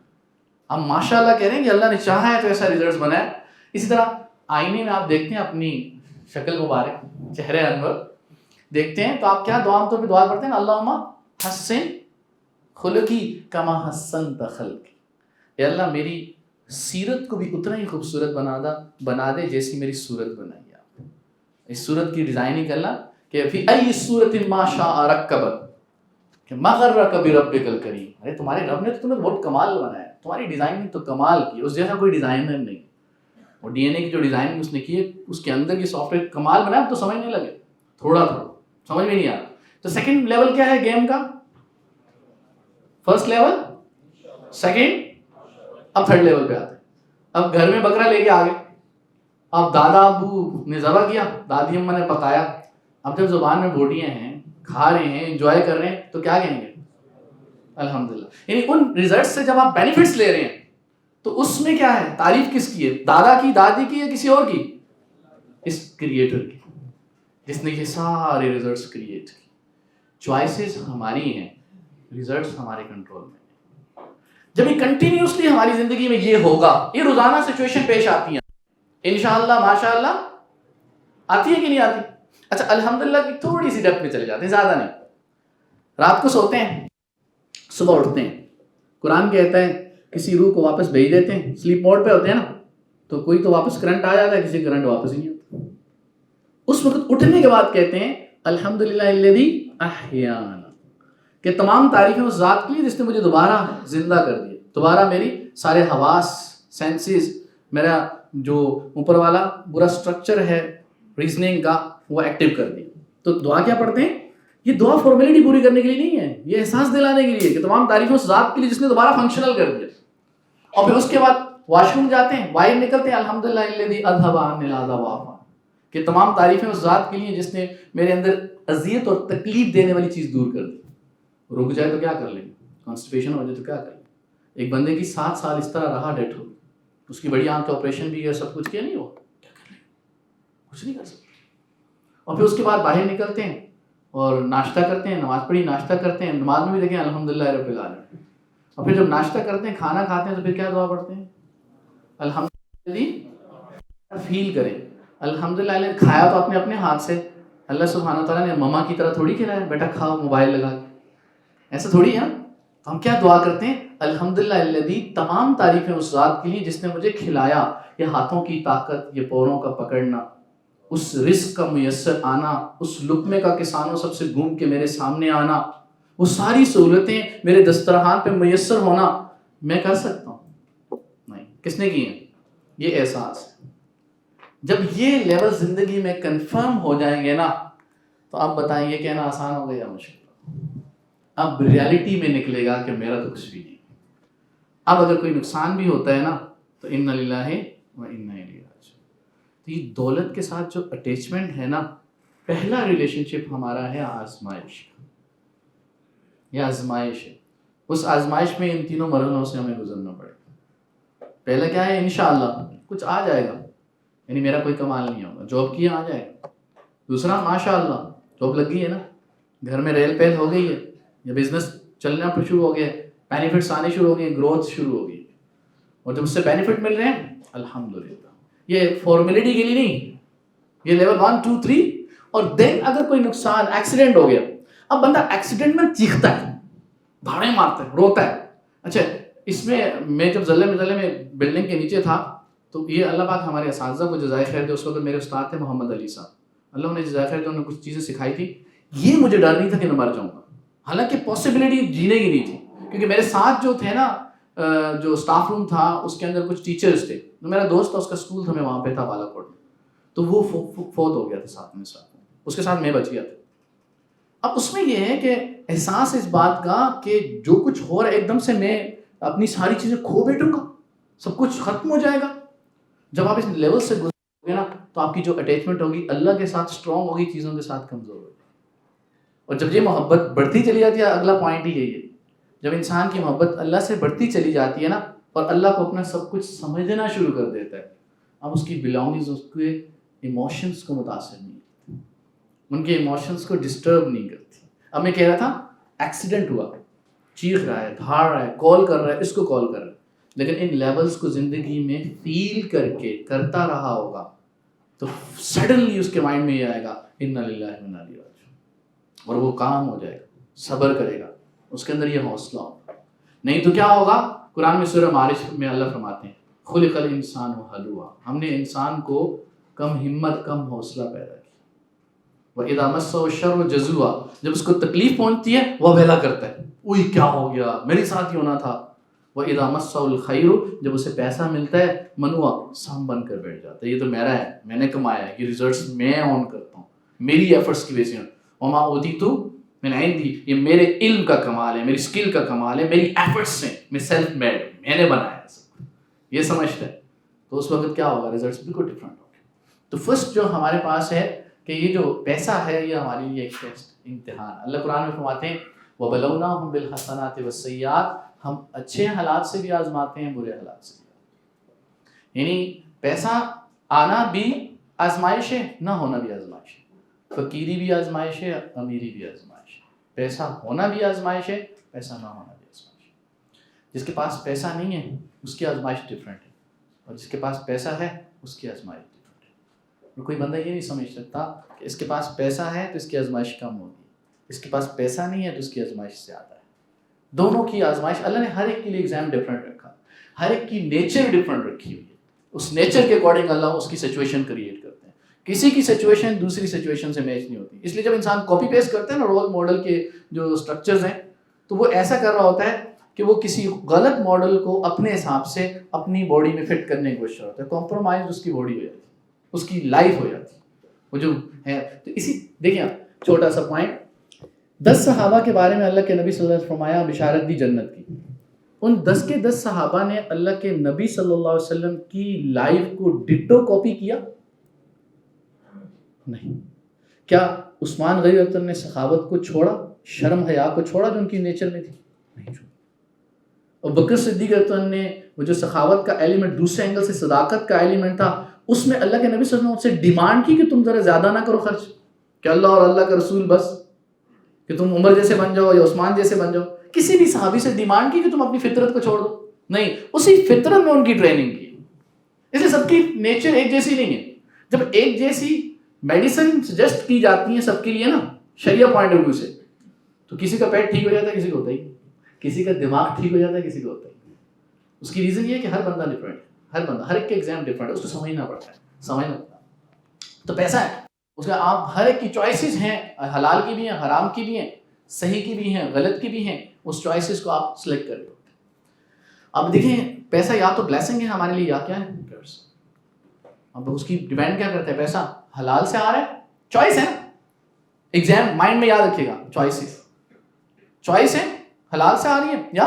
ہم ماشاء اللہ کہہ رہے ہیں کہ اللہ نے چاہا ہے تو ایسا ریزلٹس بنا ہے۔ اسی طرح آئینے میں آپ دیکھتے ہیں اپنی شکل مبارک، چہرے انور دیکھتے ہیں تو آپ کیا دعا طور پہ دعا پڑھتے ہیں؟ اللہم حسن خلقی کما حسنت خلقی، اے اللہ میری سیرت کو بھی اتنا ہی خوبصورت بنا دے جیسی میری صورت بنائی آپ، اس صورت کی ڈیزائننگ اللہ کہ فی ای صورت ما شاء رکبک، کہ ما غرک بربک الکریم، ارے تمہارے رب نے تو تمہیں بہت کمال بنایا ہے، تمہاری ڈیزائننگ تو کمال کی، اس جیسا کوئی ڈیزائنر نہیں، اور ڈی این اے کی جو ڈیزائننگ اس نے کی ہے اس کے اندر کی سافٹ ویئر کمال بنایا، تو سمجھ نہیں لگے، تھوڑا سمجھ میں نہیں آ رہا۔ تو سیکنڈ لیول کیا ہے گیم کا؟ فرسٹ لیول، سیکنڈ، اب تھرڈ لیول پہ آتے ہیں۔ اب گھر میں بکرا لے کے آ گئے، اب دادا ابو نے ذبح کیا، دادی اماں نے پکایا، اب جب زبان میں بوٹیاں ہیں، کھا رہے ہیں، انجوائے کر رہے ہیں، تو کیا کہیں گے؟ الحمدللہ۔ یعنی ان ریزلٹ سے جب آپ بینیفٹس لے رہے ہیں تو اس میں کیا ہے؟ تعریف کس کی ہے؟ دادا کی، دادی کی، یا کسی اور کی؟ اس کریٹر کی، جس نے یہ سارے ریزلٹس کریٹ کی۔ چوائسز ہماری ہیں، ریزلٹس ہمارے کنٹرول میں۔ جب یہ کنٹینیوسلی ہماری زندگی میں یہ ہوگا، یہ روزانہ سچویشن پیش آتی ہیں، انشاءاللہ ماشاءاللہ آتی ہے کہ نہیں آتی؟ اچھا الحمدللہ کی تھوڑی سی ڈیپتھ میں چلے جاتے ہیں، زیادہ نہیں۔ رات کو سوتے ہیں، صبح اٹھتے ہیں، قرآن کہتا ہے کسی روح کو واپس بھیج دیتے ہیں، سلیپ موڈ پہ ہوتے ہیں نا، تو کوئی تو واپس کرنٹ آ جاتا ہے، کسی کرنٹ واپس ہی نہیں آتا۔ اس وقت اٹھنے کے بعد کہتے ہیں الحمدللہ الذی احیانا، کہ تمام تعریفیں اس ذات کے لیے جس نے مجھے دوبارہ زندہ کر دیا، دوبارہ میری سارے حواس، سینسز، میرا جو اوپر والا پورا سٹرکچر ہے ریزننگ کا وہ ایکٹیو کر دیا۔ تو دعا کیا پڑھتے ہیں؟ یہ دعا فارمیلٹی پوری کرنے کے لیے نہیں ہے، یہ احساس دلانے کے لیے کہ تمام تعریفیں اس ذات کے لیے جس نے دوبارہ فنکشنل کر دیا۔ اور پھر اس کے بعد واش روم جاتے ہیں، باہر نکلتے ہیں الحمدللہ الذی اذھب عنی العذاب وعافانی، کہ تمام تعریفیں اس ذات کے لیے جس نے میرے اندر اذیت اور تکلیف دینے والی چیز دور کر دی۔ رک جائے تو کیا کر لیں گے؟ کانسٹیپیشن ہو جائے تو کیا کر لیں؟ ایک بندے کی 7 سال اس طرح رہا ڈیتھ ہو، اس کی بڑی آنکھ کا آپریشن بھی ہے، سب کچھ کیا، نہیں ہوا، کیا کر لیں؟ کچھ نہیں کر سکتے۔ اور پھر اس کے بعد باہر نکلتے ہیں اور ناشتہ کرتے ہیں، نماز پڑھی، ناشتہ کرتے ہیں، نماز میں بھی دیکھیں الحمدللہ رب العالمین، اور پھر جب ناشتہ کرتے ہیں، کھانا کھاتے ہیں، تو پھر کیا دعا پڑھتے ہیں؟ الحمدللہ، فیل کریں الحمدللہ، کھایا تو اپنے ہاتھ سے، اللہ سبحانہ تعالیٰ نے مما کی طرح تھوڑی کھلایا، بیٹا کھاؤ موبائل لگا کے، ایسا تھوڑی ہے۔ ہم کیا دعا کرتے ہیں؟ الحمدللہ الذی، تمام تعریفیں اس ذات کے لیے جس نے مجھے کھلایا، یہ ہاتھوں کی طاقت، یہ پوروں کا پکڑنا، اس رزق کا میسر آنا، اس لقمے کا کسانوں سب سے گھوم کے میرے سامنے آنا، وہ ساری سہولتیں میرے دسترخوان پہ میسر ہونا، میں کر سکتا ہوں؟ نہیں۔ کس نے کی ہیں؟ یہ احساس۔ جب یہ لیول زندگی میں کنفرم ہو جائیں گے نا، تو اب بتائیں یہ کہنا آسان ہو گیا یا مشکل؟ اب ریالٹی میں نکلے گا کہ میرا تو کچھ بھی نہیں۔ اب اگر کوئی نقصان بھی ہوتا ہے نا تو انا للہ و انا الیہ راجعون۔ تو یہ دولت کے ساتھ جو اٹیچمنٹ ہے نا، پہلا ریلیشن شپ ہمارا ہے آزمائش کا، یہ آزمائش ہے۔ اس آزمائش میں ان تینوں مرحلوں سے ہمیں گزرنا پڑے گا۔ پہلا کیا ہے؟ انشاءاللہ کچھ آ جائے گا، یعنی میرا کوئی کمال نہیں ہوگا، جاب کیا آ جائے گا۔ دوسرا ماشاءاللہ جاب لگ گئی ہے نا، گھر میں ریل پیل ہو گئی ہے، یا بزنس چلنا پر شروع ہو گیا، بینیفٹس آنے شروع ہو گئے، گروتھ شروع ہو گئی، اور جب اس سے بینیفٹ مل رہے ہیں الحمدللہ۔ یہ فارمیلٹی کے لیے نہیں، یہ لیول 1 2 3 اور دین اگر کوئی نقصان ایکسیڈنٹ ہو گیا، اب بندہ ایکسیڈنٹ میں چیختا ہے، دھاڑے مارتا ہے، روتا ہے. اچھا اس میں جب ضلع میں بلڈنگ کے نیچے تھا تو یہ اللہ پاک ہمارے اساتذہ کو جزائے خیر دے، اس وقت میرے استاد تھے محمد علی صاحب، اللہ انہیں جزائے خیر دے، انہوں نے کچھ چیزیں سکھائی تھی. یہ مجھے ڈر نہیں تھا کہ میں مر جاؤں گا، حالانکہ پاسبلٹی جینے کی نہیں تھی، کیونکہ میرے ساتھ جو تھے نا جو اسٹاف روم تھا اس کے اندر کچھ ٹیچرز تھے، میرا دوست تھا، اس کا اسکول تھا، میں وہاں پہ تھا بالا کوٹ میں، تو وہ فوت ہو گیا تھا ساتھ میں، اس کے ساتھ میں بچ گیا تھا. اب اس میں یہ ہے کہ احساس اس بات کا کہ جو کچھ ہو رہا ہے ایک دم سے میں اپنی ساری چیزیں کھو بیٹھوں گا، سب کچھ ختم ہو جائے گا. جب آپ اس لیول سے گزرو گے نا تو آپ کی جو اٹیچمنٹ ہوگی اللہ کے ساتھ اسٹرانگ ہوگی، چیزوں کے ساتھ کمزور ہوگی. اور جب یہ محبت بڑھتی چلی جاتی ہے، اگلا پوائنٹ ہی یہی ہے، جب انسان کی محبت اللہ سے بڑھتی چلی جاتی ہے نا اور اللہ کو اپنا سب کچھ سمجھنا شروع کر دیتا ہے، اب اس کی بلانگنگز اس کے ایموشنس کو متاثر نہیں کرتی، ان کے ایموشنس کو ڈسٹرب نہیں کرتی. اب میں کہہ رہا تھا ایکسیڈنٹ ہوا، چیخ رہا ہے، دھاڑ رہا ہے، کال کر رہا ہے، اس کو کال کر رہا ہے، لیکن ان لیولز کو زندگی میں فیل کر کے کرتا رہا ہوگا تو سڈنلی اس کے مائنڈ میں یہ آئے گا انا للہ و انا الیہ راجعون، اور وہ کام ہو جائے گا، صبر کرے گا، اس کے اندر یہ حوصلہ ہوگا. نہیں تو کیا ہوگا؟ قرآن میں سورہ معارج میں اللہ فرماتے ہیں خلق الانسان ہلوعا، ہم نے انسان کو کم ہمت، کم حوصلہ پیدا کیا. وَإِذَا مَسَّهُ الشَّرُّ جَزُوعًا، جب اس کو تکلیف پہنچتی ہے وہ ویلا کرتا ہے، اوئی کیا ہو گیا، میرے ساتھ ہی ہونا تھا. وَإِذَا مَسَّهُ الْخَيْرُ، جب اسے پیسہ ملتا ہے منوعا، سام بن کر بیٹھ جاتا ہے، یہ تو میرا ہے، میں نے کمایا ہے، یہ ریزلٹس میں اون کرتا ہوں، میری ایفرٹس کی وجہ سے. وَمَا أُوتِيتُ مِنْ عِنْدِي، یہ میرے علم کا کمال ہے، میری اسکل کا کمال ہے، میری ایفرٹس سے، میں سیلف میڈ، میں نے بنایا ہے سب، یہ سمجھتا ہے. تو اس وقت کیا ہوگا؟ ریزلٹس بالکل ڈفرینٹ ہوں گے. تو فرسٹ جو ہمارے پاس ہے کہ یہ جو پیسہ ہے یہ ہمارے لیے ایک ٹیسٹ، امتحان. اللہ قرآن میں فرماتے ہیں وَبَلَوْنَاهُمْ بِالْحَسَنَاتِ وَالسَّيِّئَاتِ، ہم اچھے حالات سے بھی آزماتے ہیں، برے حالات سے بھی. یعنی پیسہ آنا بھی آزمائش ہے، نہ ہونا بھی آزمائش ہے، فقیری بھی آزمائش ہے، امیری بھی آزمائش ہے، پیسہ ہونا بھی آزمائش ہے، پیسہ نہ ہونا بھی آزمائش ہے. جس کے پاس پیسہ نہیں ہے اس کی آزمائش ڈفرینٹ ہے، اور جس کے پاس پیسہ ہے اس کی آزمائش ڈفرینٹ ہے. اور کوئی بندہ یہ نہیں سمجھ سکتا کہ اس کے پاس پیسہ ہے تو اس کی آزمائش کم ہوگی، اس کے پاس پیسہ نہیں ہے تو اس کی آزمائش زیادہ ہے. دونوں کی آزمائش اللہ نے ہر ایک کے لیے ایگزام ڈفرینٹ رکھا، ہر ایک کی نیچر ڈفرینٹ رکھی ہوئی ہے، اس نیچر کے اکارڈنگ اللہ اس کی سچویشن کریٹ کرتے ہیں. کسی کی سچویشن دوسری سچویشن سے میچ نہیں ہوتی، اس لیے جب انسان کاپی پیسٹ کرتے ہیں نا رول ماڈل کے جو اسٹرکچرز ہیں تو وہ ایسا کر رہا ہوتا ہے کہ وہ کسی غلط ماڈل کو اپنے حساب سے اپنی باڈی میں فٹ کرنے کی کوشش ہوتا ہے، کمپرومائز اس کی باڈی ہو جاتی ہے، اس کی لائف ہو جاتی ہے وہ جو ہے. تو اسی دیکھیں آپ چھوٹا سا پوائنٹ، 10 صحابہ کے بارے میں اللہ کے نبی صلی اللہ علیہ وسلم فرمایا بشارت دی جنت کی. ان 10 کے 10 صحابہ نے اللہ کے نبی صلی اللہ علیہ وسلم کی لائف کو ڈٹو کاپی کیا؟ نہیں. کیا عثمان غنی رضی اللہ عنہ نے سخاوت کو چھوڑا، شرم حیا کو چھوڑا جو ان کی نیچر میں تھی؟ نہیں چھوڑا. اور بکر صدیق رضی اللہ عنہ نے وہ جو سخاوت کا ایلیمنٹ دوسرے اینگل سے صداقت کا ایلیمنٹ تھا، اس میں اللہ کے نبی صلی اللہ علیہ وسلم سے ڈیمانڈ کی کہ تم ذرا زیادہ نہ کرو خرچ، کہ اللہ اور اللہ کا رسول بس، کہ تم عمر جیسے بن جاؤ یا عثمان جیسے بن جاؤ. کسی بھی صحابی سے ڈیمانڈ کی کہ تم اپنی فطرت کو چھوڑ دو؟ نہیں، اسی فطرت میں ان کی ٹریننگ کی. اس لیے سب کی نیچر ایک جیسی نہیں ہے. جب ایک جیسی میڈیسن سجیسٹ کی جاتی ہیں سب کے لیے نا شریعہ پوائنٹ آف ویو سے، تو کسی کا پیٹ ٹھیک ہو جاتا ہے، کسی کو ہوتا ہی، کسی کا دماغ ٹھیک ہو جاتا ہے، کسی کو ہوتا ہی. اس کی ریزن یہ ہے کہ ہر بندہ ڈفرینٹ ہے، ہر بندہ، ہر ایک کے ایگزام ڈفرینٹ ہے، اس کو سمجھنا پڑتا ہے، سمجھنا پڑتا ہے. تو پیسہ ہے اس کا، آپ ہر ایک کی چوائسیز ہیں، حلال کی بھی ہیں، حرام کی بھی ہیں، صحیح کی بھی ہیں، غلط کی بھی ہیں، اس چوائسیز کو آپ سلیکٹ کر لو. اب دیکھیں پیسہ یا تو بلیسنگ ہے ہمارے لیے یا کیا ہے کرس. اب اس کی ڈیپینڈ کیا کرتا ہے، پیسہ حلال سے آ رہا ہے، چوائس ہے نا، ایگزام مائنڈ میں یاد رکھیے گا، چوائس ہے، حلال سے آ رہی ہے یا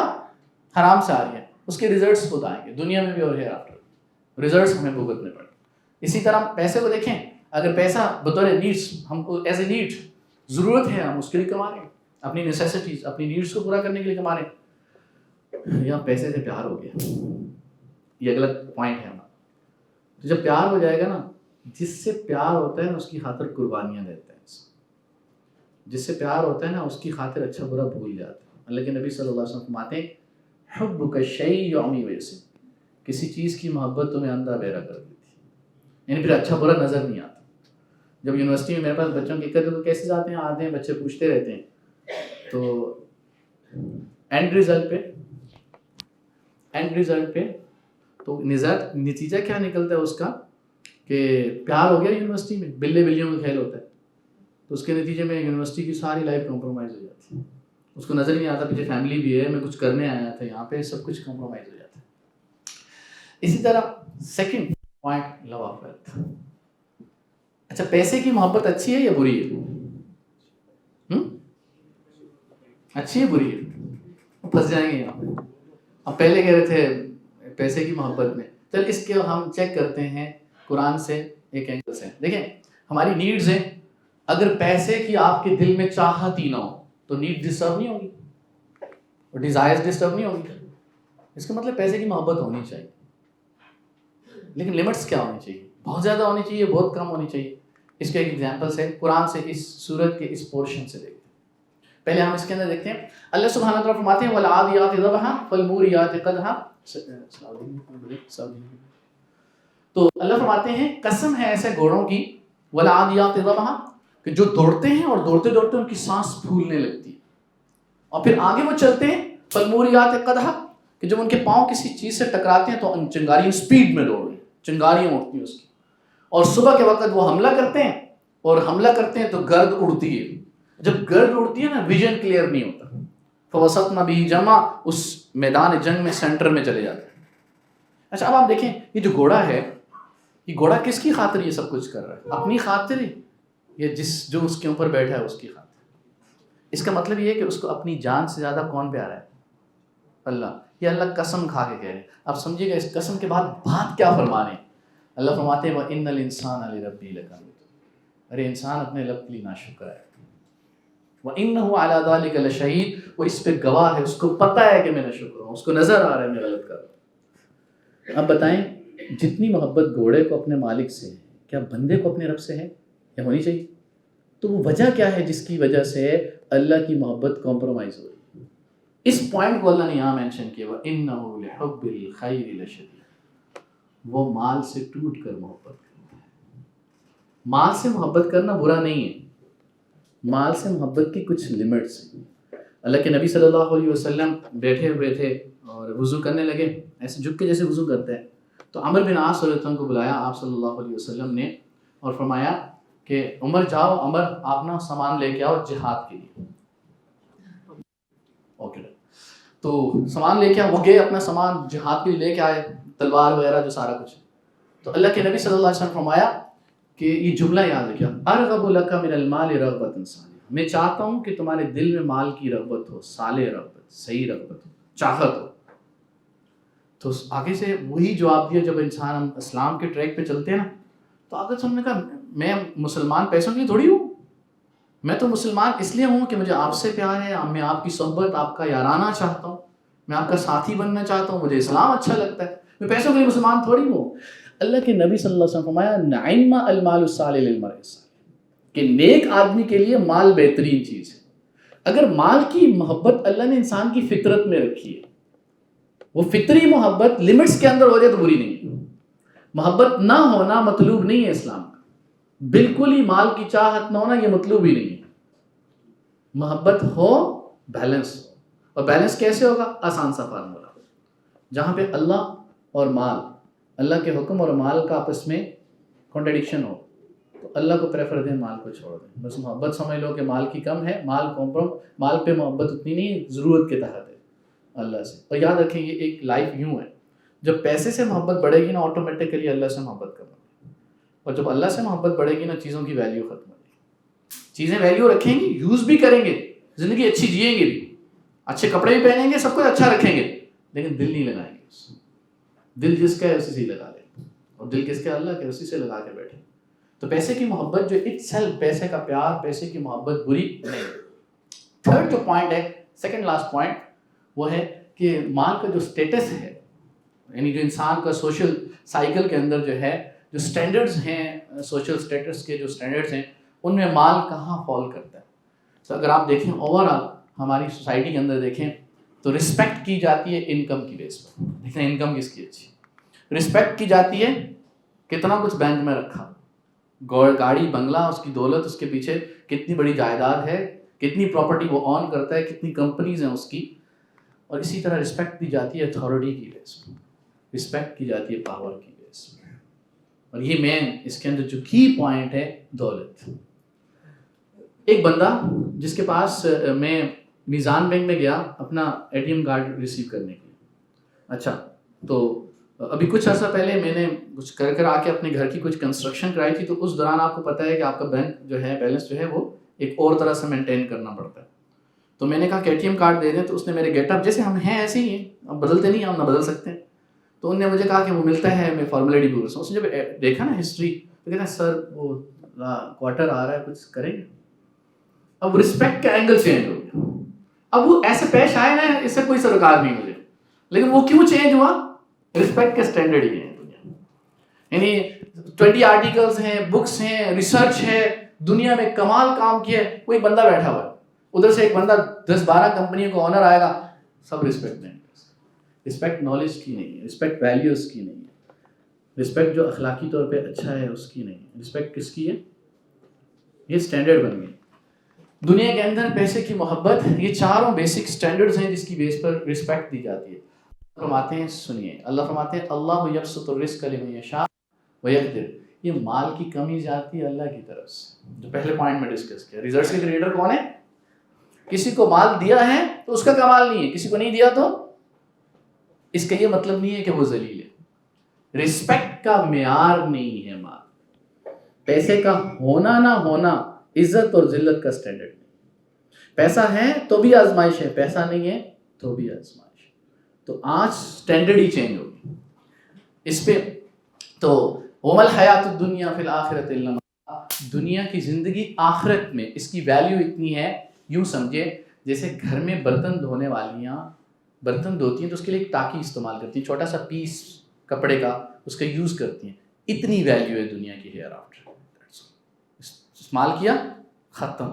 حرام سے آ رہی ہے، اس کے ریزلٹس خود آئیں گے دنیا میں بھی اور ہیئر آفٹر، ریزلٹس ہمیں بھگتنے پڑیں. اسی طرح پیسے کو دیکھیں، اگر پیسہ بطور نیڈس ہم کو ایز اے نیڈ ضرورت ہے، ہم اس کے لیے کما رہے ہیں، اپنی نیسیسٹیز اپنی نیڈس کو پورا کرنے کے لیے کما رہے ہیں، یا پیسے سے پیار ہو گیا، یہ اگلا پوائنٹ ہے ہمارا. تو جب پیار ہو جائے گا نا، جس سے پیار ہوتا ہے نا اس کی خاطر قربانیاں دیتا ہے، جس سے پیار ہوتا ہے نا اس کی خاطر اچھا برا بھول جاتا ہے. اللہ کے نبی صلی اللہ علیہ وسلم فرماتے ہیں حبک الشیء یعمی ویسم، کسی چیز کی محبت تمہیں اندھا بہرا کر دیتی ہے، یعنی پھر اچھا برا نظر نہیں آتا. جب یونیورسٹی میں میرے پاس بچوں کے ایک کیسز آتے ہیں بچے پوچھتے رہتے ہیں، تو اینڈ رزلٹ پہ تو نتیجہ کیا نکلتا ہے اس کا کہ پیار ہو گیا یونیورسٹی میں، بلے بلیوں کا کھیل ہوتا ہے، تو اس کے نتیجے میں یونیورسٹی کی ساری لائف کمپرومائز ہو جاتی ہے. اس کو نظر نہیں آتا پیچھے فیملی بھی ہے، میں کچھ کرنے آیا تھا یہاں پہ، سب کچھ کمپرومائز ہو جاتا ہے. اسی طرح second point, love of wealth. اچھا، پیسے کی محبت اچھی ہے یا بری ہے؟ اچھی ہے بری ہے؟ پھنس جائیں گے یہاں پہ. اب پہلے کہہ رہے تھے پیسے کی محبت میں، چل اس کے ہم چیک کرتے ہیں قرآن سے ایک اینگل سے. دیکھیں ہماری نیڈز ہیں، اگر پیسے کی آپ کے دل میں چاہت ہی نہ ہو تو نیڈ ڈسٹرب نہیں ہوگی اور ڈیزائرز ڈسٹرب نہیں ہوگی. اس کا مطلب پیسے کی محبت ہونی چاہیے، لیکن لمٹس کیا ہونی چاہیے؟ بہت زیادہ ہونی چاہیے، بہت کم ہونی چاہیے. اس کے ایک ایگزامپلس ہے قرآن سے، اس سورت کے اس پورشن سے دیکھتے ہیں. پہلے ہم اس کے اندر دیکھتے ہیں اللہ سبحانہ وتعالیٰ فرماتے ہیں وَالْعَادِيَاتِ ضَبْحًا فَالْمُورِيَاتِ قَدْحًا. تو اللہ فرماتے ہیں قسم ہے ایسے گھوڑوں کی، وَالْعَادِيَاتِ ضَبْحًا، کہ جو دوڑتے ہیں اور دوڑتے دوڑتے ان کی سانس پھولنے لگتی ہے، اور پھر آگے وہ چلتے ہیں فَالْمُورِيَاتِ قَدْحًا، کہ جب ان کے پاؤں کسی چیز سے ٹکراتے ہیں تو چنگاریاں سپیڈ میں دوڑ رہی ہیں، چنگاریاں اٹھتی ہیں اس کی. اور صبح کے وقت وہ حملہ کرتے ہیں، اور حملہ کرتے ہیں تو گرد اڑتی ہے. جب گرد اڑتی ہے نا، ویژن کلیئر نہیں ہوتا. فوسطنا به جمع، اس میدان جنگ میں سینٹر میں چلے جاتے ہیں. اچھا اب آپ دیکھیں یہ جو گھوڑا ہے، یہ گھوڑا کس کی خاطر یہ سب کچھ کر رہا ہے؟ اپنی خاطر ہی، یا جو اس کے اوپر بیٹھا ہے اس کی خاطر؟ اس کا مطلب یہ ہے کہ اس کو اپنی جان سے زیادہ کون پیارا ہے؟ اللہ. یہ اللہ قسم کھا کے کہہ رہے ہیں. اب سمجھیے گا اس قسم کے بعد بات کیا فرما رہے ہیں. اللہ فرماتے ہیں وَإِنَّ الْإِنسَانَ لِرَبِّهِ لَكَنُودٌ، ارے انسان اپنے رب کے لیے ناشکر ہے. وَإِنَّهُ عَلَى ذَلِكَ لَشَهِيدٌ، وہ اس پہ گواہ ہے، اس کو پتہ ہے کہ میں ناشکر ہوں، اس کو نظر آ رہا ہے میں غلط کر رہا ہوں. اب بتائیں جتنی محبت گھوڑے کو اپنے مالک سے ہے، کیا بندے کو اپنے رب سے ہے یا ہونی چاہیے؟ تو وہ وجہ کیا ہے جس کی وجہ سے اللہ کی محبت کمپرومائز ہو رہی ہے؟ اس پوائنٹ کو اللہ نے یہاں مینشن کیا وَإِنَّهُ لِحُبِّ الْخَيْرِ لَشَدِيدٌ، وہ مال سے ٹوٹ کر محبت کرتا ہے. مال سے محبت کرنا برا نہیں ہے، مال سے محبت کی کچھ لمٹس ہیں. اللہ کے نبی صلی اللہ علیہ وسلم بیٹھے ہوئے تھے اور وضو کرنے لگے، ایسے جھک کے جیسے وضو کرتے ہیں. تو عمر بن عاص رضی اللہ عنہ کو بلایا آپ صلی اللہ علیہ وسلم نے اور فرمایا کہ عمر جاؤ، عمر آپ نا سامان لے کے آؤ جہاد کے لیے. اوکے، تو سامان لے کے آؤ. وہ گئے اپنا سامان جہاد کے لیے لے کے آئے، تلوار وغیرہ جو سارا کچھ. تو اللہ کے نبی صلی اللہ علیہ وسلم فرمایا کہ یہ جملہ یاد رکھیا، ارغب لک من المال رغبۃ صالحہ، میں چاہتا ہوں کہ تمہارے دل میں مال کی رغبت ہو، صالح رغبت، صحیح رغبت ہو، چاہت ہو. تو آگے سے وہی جواب دیا. جب انسان ہم اسلام کے ٹریک پہ چلتے ہیں نا، تو آگے سے ہم نے کہا میں مسلمان پیسوں کے لیے تھوڑی ہوں، میں تو مسلمان اس لیے ہوں کہ مجھے آپ سے پیار ہے، میں آپ کی صحبت، آپ کا یارانہ چاہتا ہوں، میں آپ کا ساتھی بننا چاہتا ہوں، مجھے اسلام اچھا لگتا ہے، میں پیسوں کے لیے مسلمان تھوڑی ہوں. اللہ کے نبی صلی اللہ علیہ وسلم فرمایا نعم المال الصالح للمرء الصالح، کہ نیک آدمی کے لیے مال بہترین چیز ہے. اگر مال کی محبت اللہ نے انسان کی فطرت میں رکھی ہے، وہ فطری محبت لمٹس کے اندر ہو جائے تو بری نہیں ہے. محبت نہ ہونا مطلوب نہیں ہے اسلام کا، بالکل ہی مال کی چاہت نہ ہونا یہ مطلوب ہی نہیں ہے. محبت ہو، بیلنس ہو. اور بیلنس کیسے ہوگا؟ آسان سا فارمولا، جہاں پہ اللہ اور مال، اللہ کے حکم اور مال کا آپس میں کنٹرڈکشن ہو تو اللہ کو پریفر دیں، مال کو چھوڑ دیں. بس محبت سمجھ لو کہ مال کی کم ہے، مال پہ محبت اتنی نہیں، ضرورت کے تحت ہے اللہ سے. اور یاد رکھیں یہ ایک لائف یوں ہے، جب پیسے سے محبت بڑھے گی نا آٹومیٹکلی اللہ سے محبت کرنا، اور جب اللہ سے محبت بڑھے گی نا چیزوں کی ویلیو ختم ہو جائے گی. چیزیں ویلیو رکھیں گی، یوز بھی کریں گے، زندگی اچھی جئیں گے بھی، اچھے کپڑے بھی پہنیں گے، سب کچھ اچھا رکھیں گے، لیکن دل نہیں لگائیں گے. دل جس کا ہے اسی سے لگا لیں، اور دل کس کا؟ اللہ کے، اسی سے لگا کے بیٹھے. تو پیسے کی محبت جو اٹ سیلف، پیسے کا پیار، پیسے کی محبت بری نہیں. تھرڈ جو پوائنٹ ہے، سیکنڈ لاسٹ پوائنٹ، وہ ہے کہ مال کا جو سٹیٹس ہے، یعنی جو انسان کا سوشل سائیکل کے اندر جو ہے، جو سٹینڈرڈز ہیں سوشل سٹیٹس کے، جو سٹینڈرڈز ہیں ان میں مال کہاں فال کرتا ہے. تو اگر آپ دیکھیں اوور آل ہماری سوسائٹی کے اندر دیکھیں تو رسپیکٹ کی جاتی ہے انکم کی بیس پر. دیکھیں انکم کس کی اچھی، رسپیکٹ کی جاتی ہے کتنا کچھ بینک میں رکھا، گاڑی بنگلہ، اس کی دولت، اس کے پیچھے کتنی بڑی جائیداد ہے، کتنی پراپرٹی وہ آن کرتا ہے، کتنی کمپنیز ہیں اس کی. اور اسی طرح رسپیکٹ دی جاتی ہے اتھارٹی کی بیس پہ، رسپیکٹ کی جاتی ہے پاور کی بیس پہ. اور یہ مین اس کے اندر جو کی پوائنٹ ہے دولت. ایک بندہ جس کے پاس میں میزان بینک میں گیا اپنا A T M card receive کرنے کے لیے. اچھا، تو ابھی کچھ عرصہ پہلے میں نے کچھ کر آ کے اپنے گھر کی کچھ کنسٹرکشن کرائی تھی. تو اس دوران آپ کو پتہ ہے کہ آپ کا بینک جو ہے بیلنس جو ہے وہ ایک اور طرح سے مینٹین کرنا پڑتا ہے. تو میں نے کہا کہ اے ٹی ایم کارڈ دے دیں. تو اس نے میرے گیٹ اپ جیسے ہم ہیں ایسے ہی ہیں، ہم بدلتے نہیں، ہم نہ بدل سکتے. تو انہوں نے مجھے کہا کہ وہ ملتا ہے، میں فارمیلٹی پورا. اس نے جب دیکھا نا ہسٹری، تو کہنا سر وہ کوارٹر آ رہا ہے، کچھ کریں گے. اب رسپیکٹ کا اینگل چینج ہو گیا. اب وہ ایسے پیش آئے نا، اس سے کوئی سروکار نہیں مجھے، لیکن وہ کیوں چینج ہوا؟ رسپیکٹ کے اسٹینڈرڈ ہی ہیں دنیا. یعنی 20 آرٹیکلز ہیں، بکس ہیں، ریسرچ ہے، دنیا میں کمال کام کیا ہے. کوئی بندہ بیٹھا ہوا ہے، ادھر سے ایک بندہ 10-12 کمپنیوں کو آنر آئے گا، سب رسپیکٹ نہیں. رسپیکٹ نالج کی نہیں ہے، رسپیکٹ ویلیوز کی نہیں ہے، رسپیکٹ جو اخلاقی طور پہ اچھا ہے اس کی نہیں ہے. رسپیکٹ کس کی ہے؟ یہ اسٹینڈرڈ بن گئے دنیا کے اندر. پیسے کی محبت، یہ چاروں بیسک اسٹینڈرڈز ہیں جس کی بیس پر رسپیکٹ دی جاتی ہے. فرماتے ہیں، سنیے، اللہ فرماتے ہیں اللہ یبسط الرزق لمن یشاء ویقدر. یہ مال کی کمی جاتی ہے اللہ کی طرف سے، جو پہلے پوائنٹ میں ڈسکس کیا. ریزلٹس کے کریٹر کون ہے؟ کسی کو مال دیا ہے تو اس کا کمال نہیں ہے، کسی کو نہیں دیا تو اس کا یہ مطلب نہیں ہے کہ وہ ذلیل ہے. رسپیکٹ کا معیار نہیں ہے مال. پیسے کا ہونا نہ ہونا عزت اور ذلت کا سٹینڈرڈ نہیں. پیسہ ہے تو بھی آزمائش ہے، پیسہ نہیں ہے تو بھی آزمائش. تو آج سٹینڈرڈ ہی چینج ہوگی اس پہ. تو وَمَا الْحَيَاةُ الدُّنْيَا فِي الْآخِرَةِ إِلَّا مَتَاعٌ. دنیا کی زندگی آخرت میں اس کی ویلیو اتنی ہے، یوں سمجھے جیسے گھر میں برتن دھونے والیاں برتن دھوتی ہیں تو اس کے لیے ایک ٹاکی استعمال کرتی ہیں، چھوٹا سا پیس کپڑے کا اس کا یوز کرتی ہیں. اتنی ویلیو ہے دنیا کی ہیئر آفٹر. استعمال کیا ختم،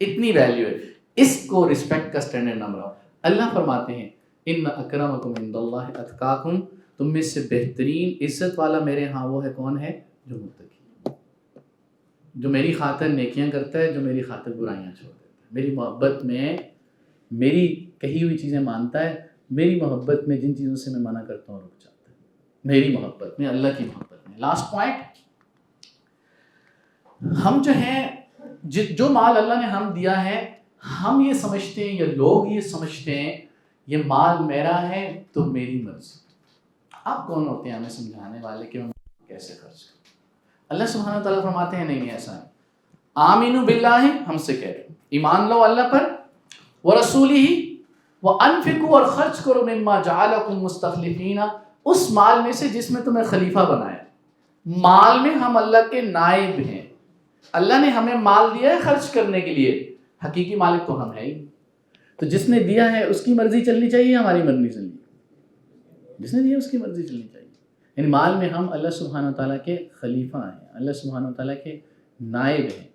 اتنی ویلیو ہے. اس کو رسپیکٹ کا سٹینڈرڈ نہ بناؤ. اللہ فرماتے ہیں ان اکرمکم عند اللہ اتقاکم. تم میں سے بہترین عزت والا میرے ہاں وہ ہے کون ہے؟ جو متقی، جو میری خاطر نیکیاں کرتا ہے، جو میری خاطر برائیاں چھوڑ دیتا ہے، میری محبت میں میری کہی ہوئی چیزیں مانتا ہے، میری محبت میں جن چیزوں سے میں منع کرتا ہوں رک جاتا ہے. میری محبت میں، اللہ کی محبت میں. لاسٹ پوائنٹ، ہم جو ہیں جو مال اللہ نے ہم دیا ہے، ہم یہ سمجھتے ہیں یا لوگ یہ سمجھتے ہیں یہ مال میرا ہے تو میری مرضی. آپ کون ہوتے ہیں ہمیں سمجھانے والے کہ میں کیسے خرچ کروں؟ اللہ سبحانہ تعالیٰ فرماتے ہیں نہیں ایسا ہے. آمینو باللہ، ہم سے کہہ رہے ایمان لو اللہ پر، ورسولہ، وانفقوا، اور خرچ کرو، مما جعلکم مستخلفین، اس مال میں سے جس میں تمہیں خلیفہ بنایا. مال میں ہم اللہ کے نائب ہیں. اللہ نے ہمیں مال دیا ہے خرچ کرنے کے لیے، حقیقی مالک تو ہم ہے ہی. تو جس نے دیا ہے اس کی مرضی چلنی چاہیے، ہماری مرضی چلنی چاہیے. جس نے دیا اس کی مرضی چلنی چاہیے. یعنی مال میں ہم اللہ سبحانہ تعالیٰ کے خلیفہ ہیں، اللہ سبحانہ تعالیٰ کے نائب ہیں.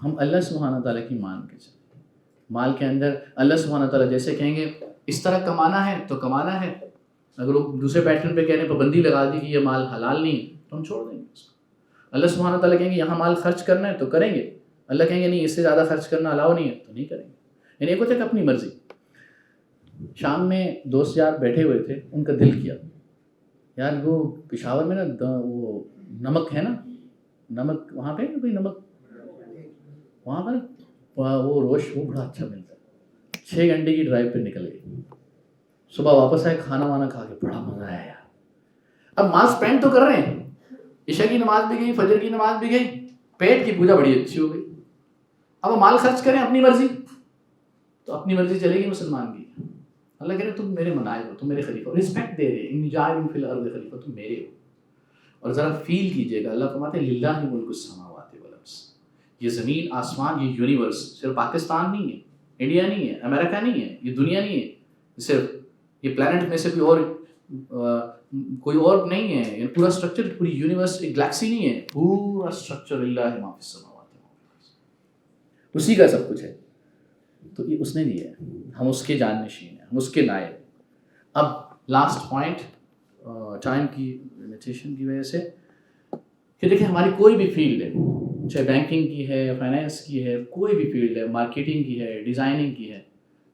ہم اللہ سبحانہ تعالیٰ کی مان کے چلیں. مال کے اندر اللہ سبحانہ تعالیٰ جیسے کہیں گے اس طرح کمانا ہے تو کمانا ہے. اگر وہ دوسرے پیٹرن پہ کہنے پابندی لگا دی کہ یہ مال حلال نہیں تو ہم چھوڑ دیں گے اس کو. اللہ سبحانہ تعالیٰ کہیں گے یہاں مال خرچ کرنا ہے تو کریں گے. اللہ کہیں گے نہیں اس سے زیادہ خرچ کرنا الاؤ نہیں ہے تو نہیں کریں گے. یعنی ایک ہوتا ہے کہ اپنی مرضی. شام میں دوست یار بیٹھے ہوئے تھے، ان کا دل کیا یار وہ پشاور میں نا وہ نمک ہے نا، نمک وہاں پہ کوئی نمک وہاں پر وہ روش وہ بڑا اچھا ملتا ہے. 6 گھنٹے کی ڈرائیو پہ نکل گئی، صبح واپس آئے کھانا وانا کھا کے بڑا مزہ آیا یار. اب مال اسپینڈ تو کر رہے ہیں، عشاء کی نماز بھی گئی، فجر کی نماز بھی گئی، پیٹ کی پوجا بڑی اچھی ہو گئی. اب مال خرچ کریں اپنی مرضی تو اپنی مرضی چلے گی مسلمان کی. اللہ کہہ رہے تم میرے منائب ہو، تم میرے خلیفہ ہو. رسپیکٹ دے رہے انی جاعل فی الارض خلیفہ، تم میرے ہو. اور ذرا فیل کیجئے گا، اللہ فرماتے ہیں للہ ملک السماوات والارض. یہ زمین آسمان، یہ یونیورس صرف پاکستان نہیں ہے، انڈیا نہیں ہے، امریکہ نہیں ہے، یہ دنیا نہیں ہے، صرف یہ پلانٹ میں سے کوئی اور نہیں ہے. یہ پورا اسٹرکچر، پوری یونیورس ایک گلیکسی نہیں ہے، پورا اسٹرکچر للہ ما فی السماوات والارض، اسی کا سب کچھ ہے. تو یہ اس نے دیا ہے، ہم اس کے جانشین ہیں، ہم اس کے نائب. اب لاسٹ پوائنٹ، ٹائم کی لمیٹیشن کی وجہ سے کہ دیکھیں ہماری کوئی بھی فیلڈ ہے، چاہے بینکنگ کی ہے، فائنینس کی ہے، کوئی بھی فیلڈ ہے، مارکیٹنگ کی ہے، ڈیزائننگ کی ہے،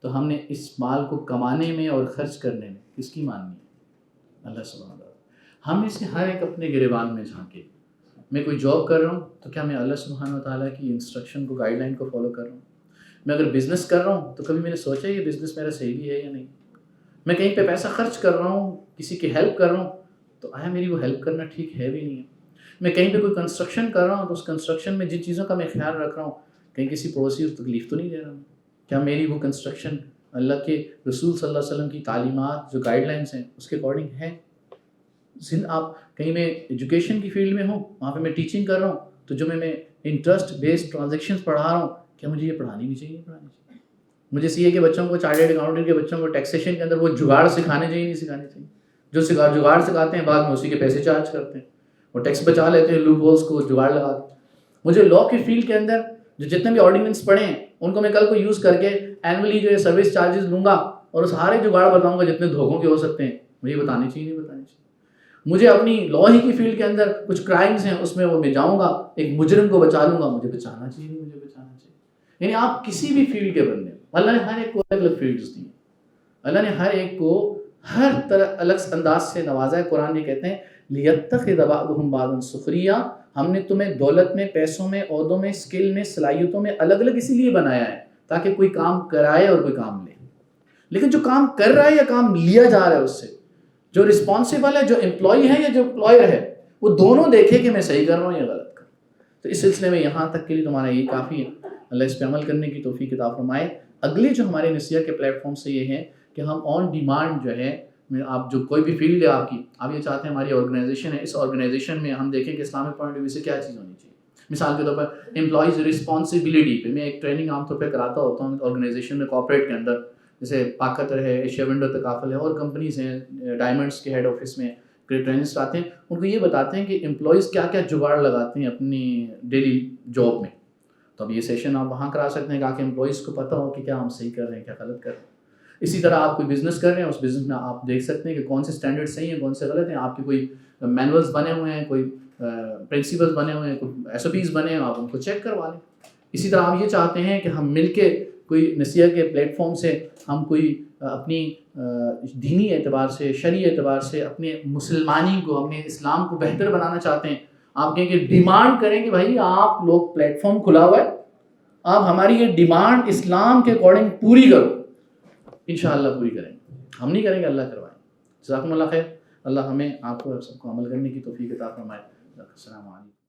تو ہم نے اس مال کو کمانے میں اور خرچ کرنے میں کس کی ماننی ہے؟ اللہ سبحانہ وتعالی۔ ہم میں سے ہر ایک اپنے گریبان میں جھانکے، میں کوئی جاب کر رہا ہوں تو کیا میں اللہ سبحانہ وتعالیٰ کی انسٹرکشن کو، گائیڈ لائن کو فالو کر رہا ہوں؟ میں اگر بزنس کر رہا ہوں تو کبھی میں نے سوچا یہ بزنس میرا صحیح بھی ہے یا نہیں؟ میں کہیں پہ پیسہ خرچ کر رہا ہوں، کسی کی ہیلپ کر رہا ہوں، تو آیا میری وہ ہیلپ کرنا ٹھیک ہے بھی نہیں ہے؟ میں کہیں پہ کوئی کنسٹرکشن کر رہا ہوں تو اس کنسٹرکشن میں جن چیزوں کا میں خیال رکھ رہا ہوں، کہیں کسی پڑوسی کو تکلیف تو نہیں دے رہا ہوں؟ کیا میری وہ کنسٹرکشن اللہ کے رسول صلی اللہ علیہ وسلم کی تعلیمات جو گائیڈ لائنس ہیں اس کے اکارڈنگ ہے؟ آپ کہیں میں ایجوکیشن کی فیلڈ میں ہوں، وہاں پہ میں ٹیچنگ کر رہا ہوں، تو جو میں انٹرسٹ بیسڈ ٹرانزیکشنز پڑھا رہا ہوں، کیا مجھے یہ پڑھانی بھی چاہیے؟ پڑھانی چاہیے؟ مجھے سی اے کے بچوں کو، چارٹرڈ اکاؤنٹنٹ کے بچوں کو ٹیکسیشن کے اندر وہ جگاڑ سکھانے چاہیے نہیں سکھانے چاہیے؟ جو جگاڑ سکھاتے ہیں بعد میں اسی کے پیسے چارج کرتے ہیں، وہ ٹیکس بچا لیتے ہیں لوپ ہولس کو جگاڑ لگا کے۔ مجھے لا کی فیلڈ کے اندر جو جتنے بھی آرڈیننس پڑھے ہیں ان کو میں کل کو یوز کر کے اینولی جو ہے سروس چارجز لوں گا اور اس سارے جگاڑ بتاؤں گا جتنے دھوکوں کے ہو سکتے ہیں، مجھے بتانے چاہیے نہیں بتانے چاہیے؟ مجھے اپنی لا ہی کی فیلڈ کے اندر کچھ کرائمز ہیں اس میں وہ میں جاؤں گا، ایک مجرم کو بچا لوں گا، مجھے بچانا چاہیے نہیں مجھے بچانا چاہیے؟ یعنی آپ کسی بھی فیلڈ کے بندے، اللہ نے ہر ایک کو الگ الگ فیلڈز دی ہیں، اللہ نے ہر ایک کو ہر طرح الگ انداز سے نوازا ہے۔ قرآن یہ کہتے ہیں لِيَتَّخِذَ بَعْضُهُمْ بَعْضًا سُخْرِيًّا، ہم نے تمہیں دولت میں، پیسوں میں، عہدوں میں، اسکل میں، صلاحیتوں میں الگ الگ اسی لیے بنایا ہے تاکہ کوئی کام کرائے اور کوئی کام لے۔ لیکن جو کام کر رہا ہے یا کام لیا جا رہا ہے اس سے، جو رسپانسبل ہے، جو امپلائی ہے یا جو امپلائر ہے، وہ دونوں دیکھے کہ میں صحیح کر رہا ہوں یا غلط کر رہا ہوں۔ تو اس سلسلے میں یہاں تک کے لیے تمہارا یہ کافی ہے، اللہ اس پہ عمل کرنے کی توفیق عطا فرمائے۔ اگلے جو ہمارے نسیہ کے پلیٹ فارم سے یہ ہے کہ ہم آن ڈیمانڈ جو ہے، آپ جو کوئی بھی فیلڈ ہے آپ کی، آپ یہ چاہتے ہیں ہماری آرگنائزیشن ہے، اس آرگنائزیشن میں ہم دیکھیں کہ اسلامک پوائنٹ آف ویو سے کیا چیز ہونی چاہیے۔ مثال کے طور پر امپلائیز رسپانسبلٹی پہ میں ایک ٹریننگ عام طور پہ کراتا ہوتا ہوں آرگنائزیشن میں، کارپوریٹ کے اندر، جیسے پاکتر ہے، ایشیا ونڈو تکافل ہے، اور کمپنیز ہیں، ڈائمنڈس کے ہیڈ آفس میں ٹرینرس آتے ہیں، ان کو یہ بتاتے ہیں کہ امپلائیز کیا کیا جگاڑ لگاتے ہیں اپنی ڈیلی جاب میں۔ تو اب یہ سیشن آپ وہاں کرا سکتے ہیں تاکہ امپلائیز کو پتہ ہو کہ کیا ہم صحیح کر رہے ہیں، کیا غلط کر رہے ہیں۔ اسی طرح آپ کوئی بزنس کر رہے ہیں، اس بزنس میں آپ دیکھ سکتے ہیں کہ کون سے اسٹینڈرڈ صحیح ہیں، کون سے غلط ہیں۔ آپ کے کوئی مینولز بنے ہوئے ہیں، کوئی پرنسپلز بنے ہوئے ہیں، کوئی ایس او پیز بنے ہیں، آپ ان کو چیک کروا لیں۔ اسی طرح آپ یہ چاہتے ہیں کہ ہم مل کے کوئی نسیہ کے پلیٹ فارم سے ہم کوئی اپنی دینی اعتبار سے، شرعی اعتبار سے اپنے مسلمانی کو، اپنے اسلام کو بہتر بنانا چاہتے ہیں، آپ کہیں کہ ڈیمانڈ کریں کہ بھائی آپ لوگ پلیٹ فارم کھلا ہوا ہے، آپ ہماری یہ ڈیمانڈ اسلام کے اکارڈنگ پوری کرو، انشاءاللہ پوری کریں گے۔ ہم نہیں کریں گے، اللہ کروائیں۔ جزاکم اللہ خیر۔ اللہ ہمیں، آپ کو، سب کو عمل کرنے کی توفیق عطا فرمائے۔ السلام علیکم۔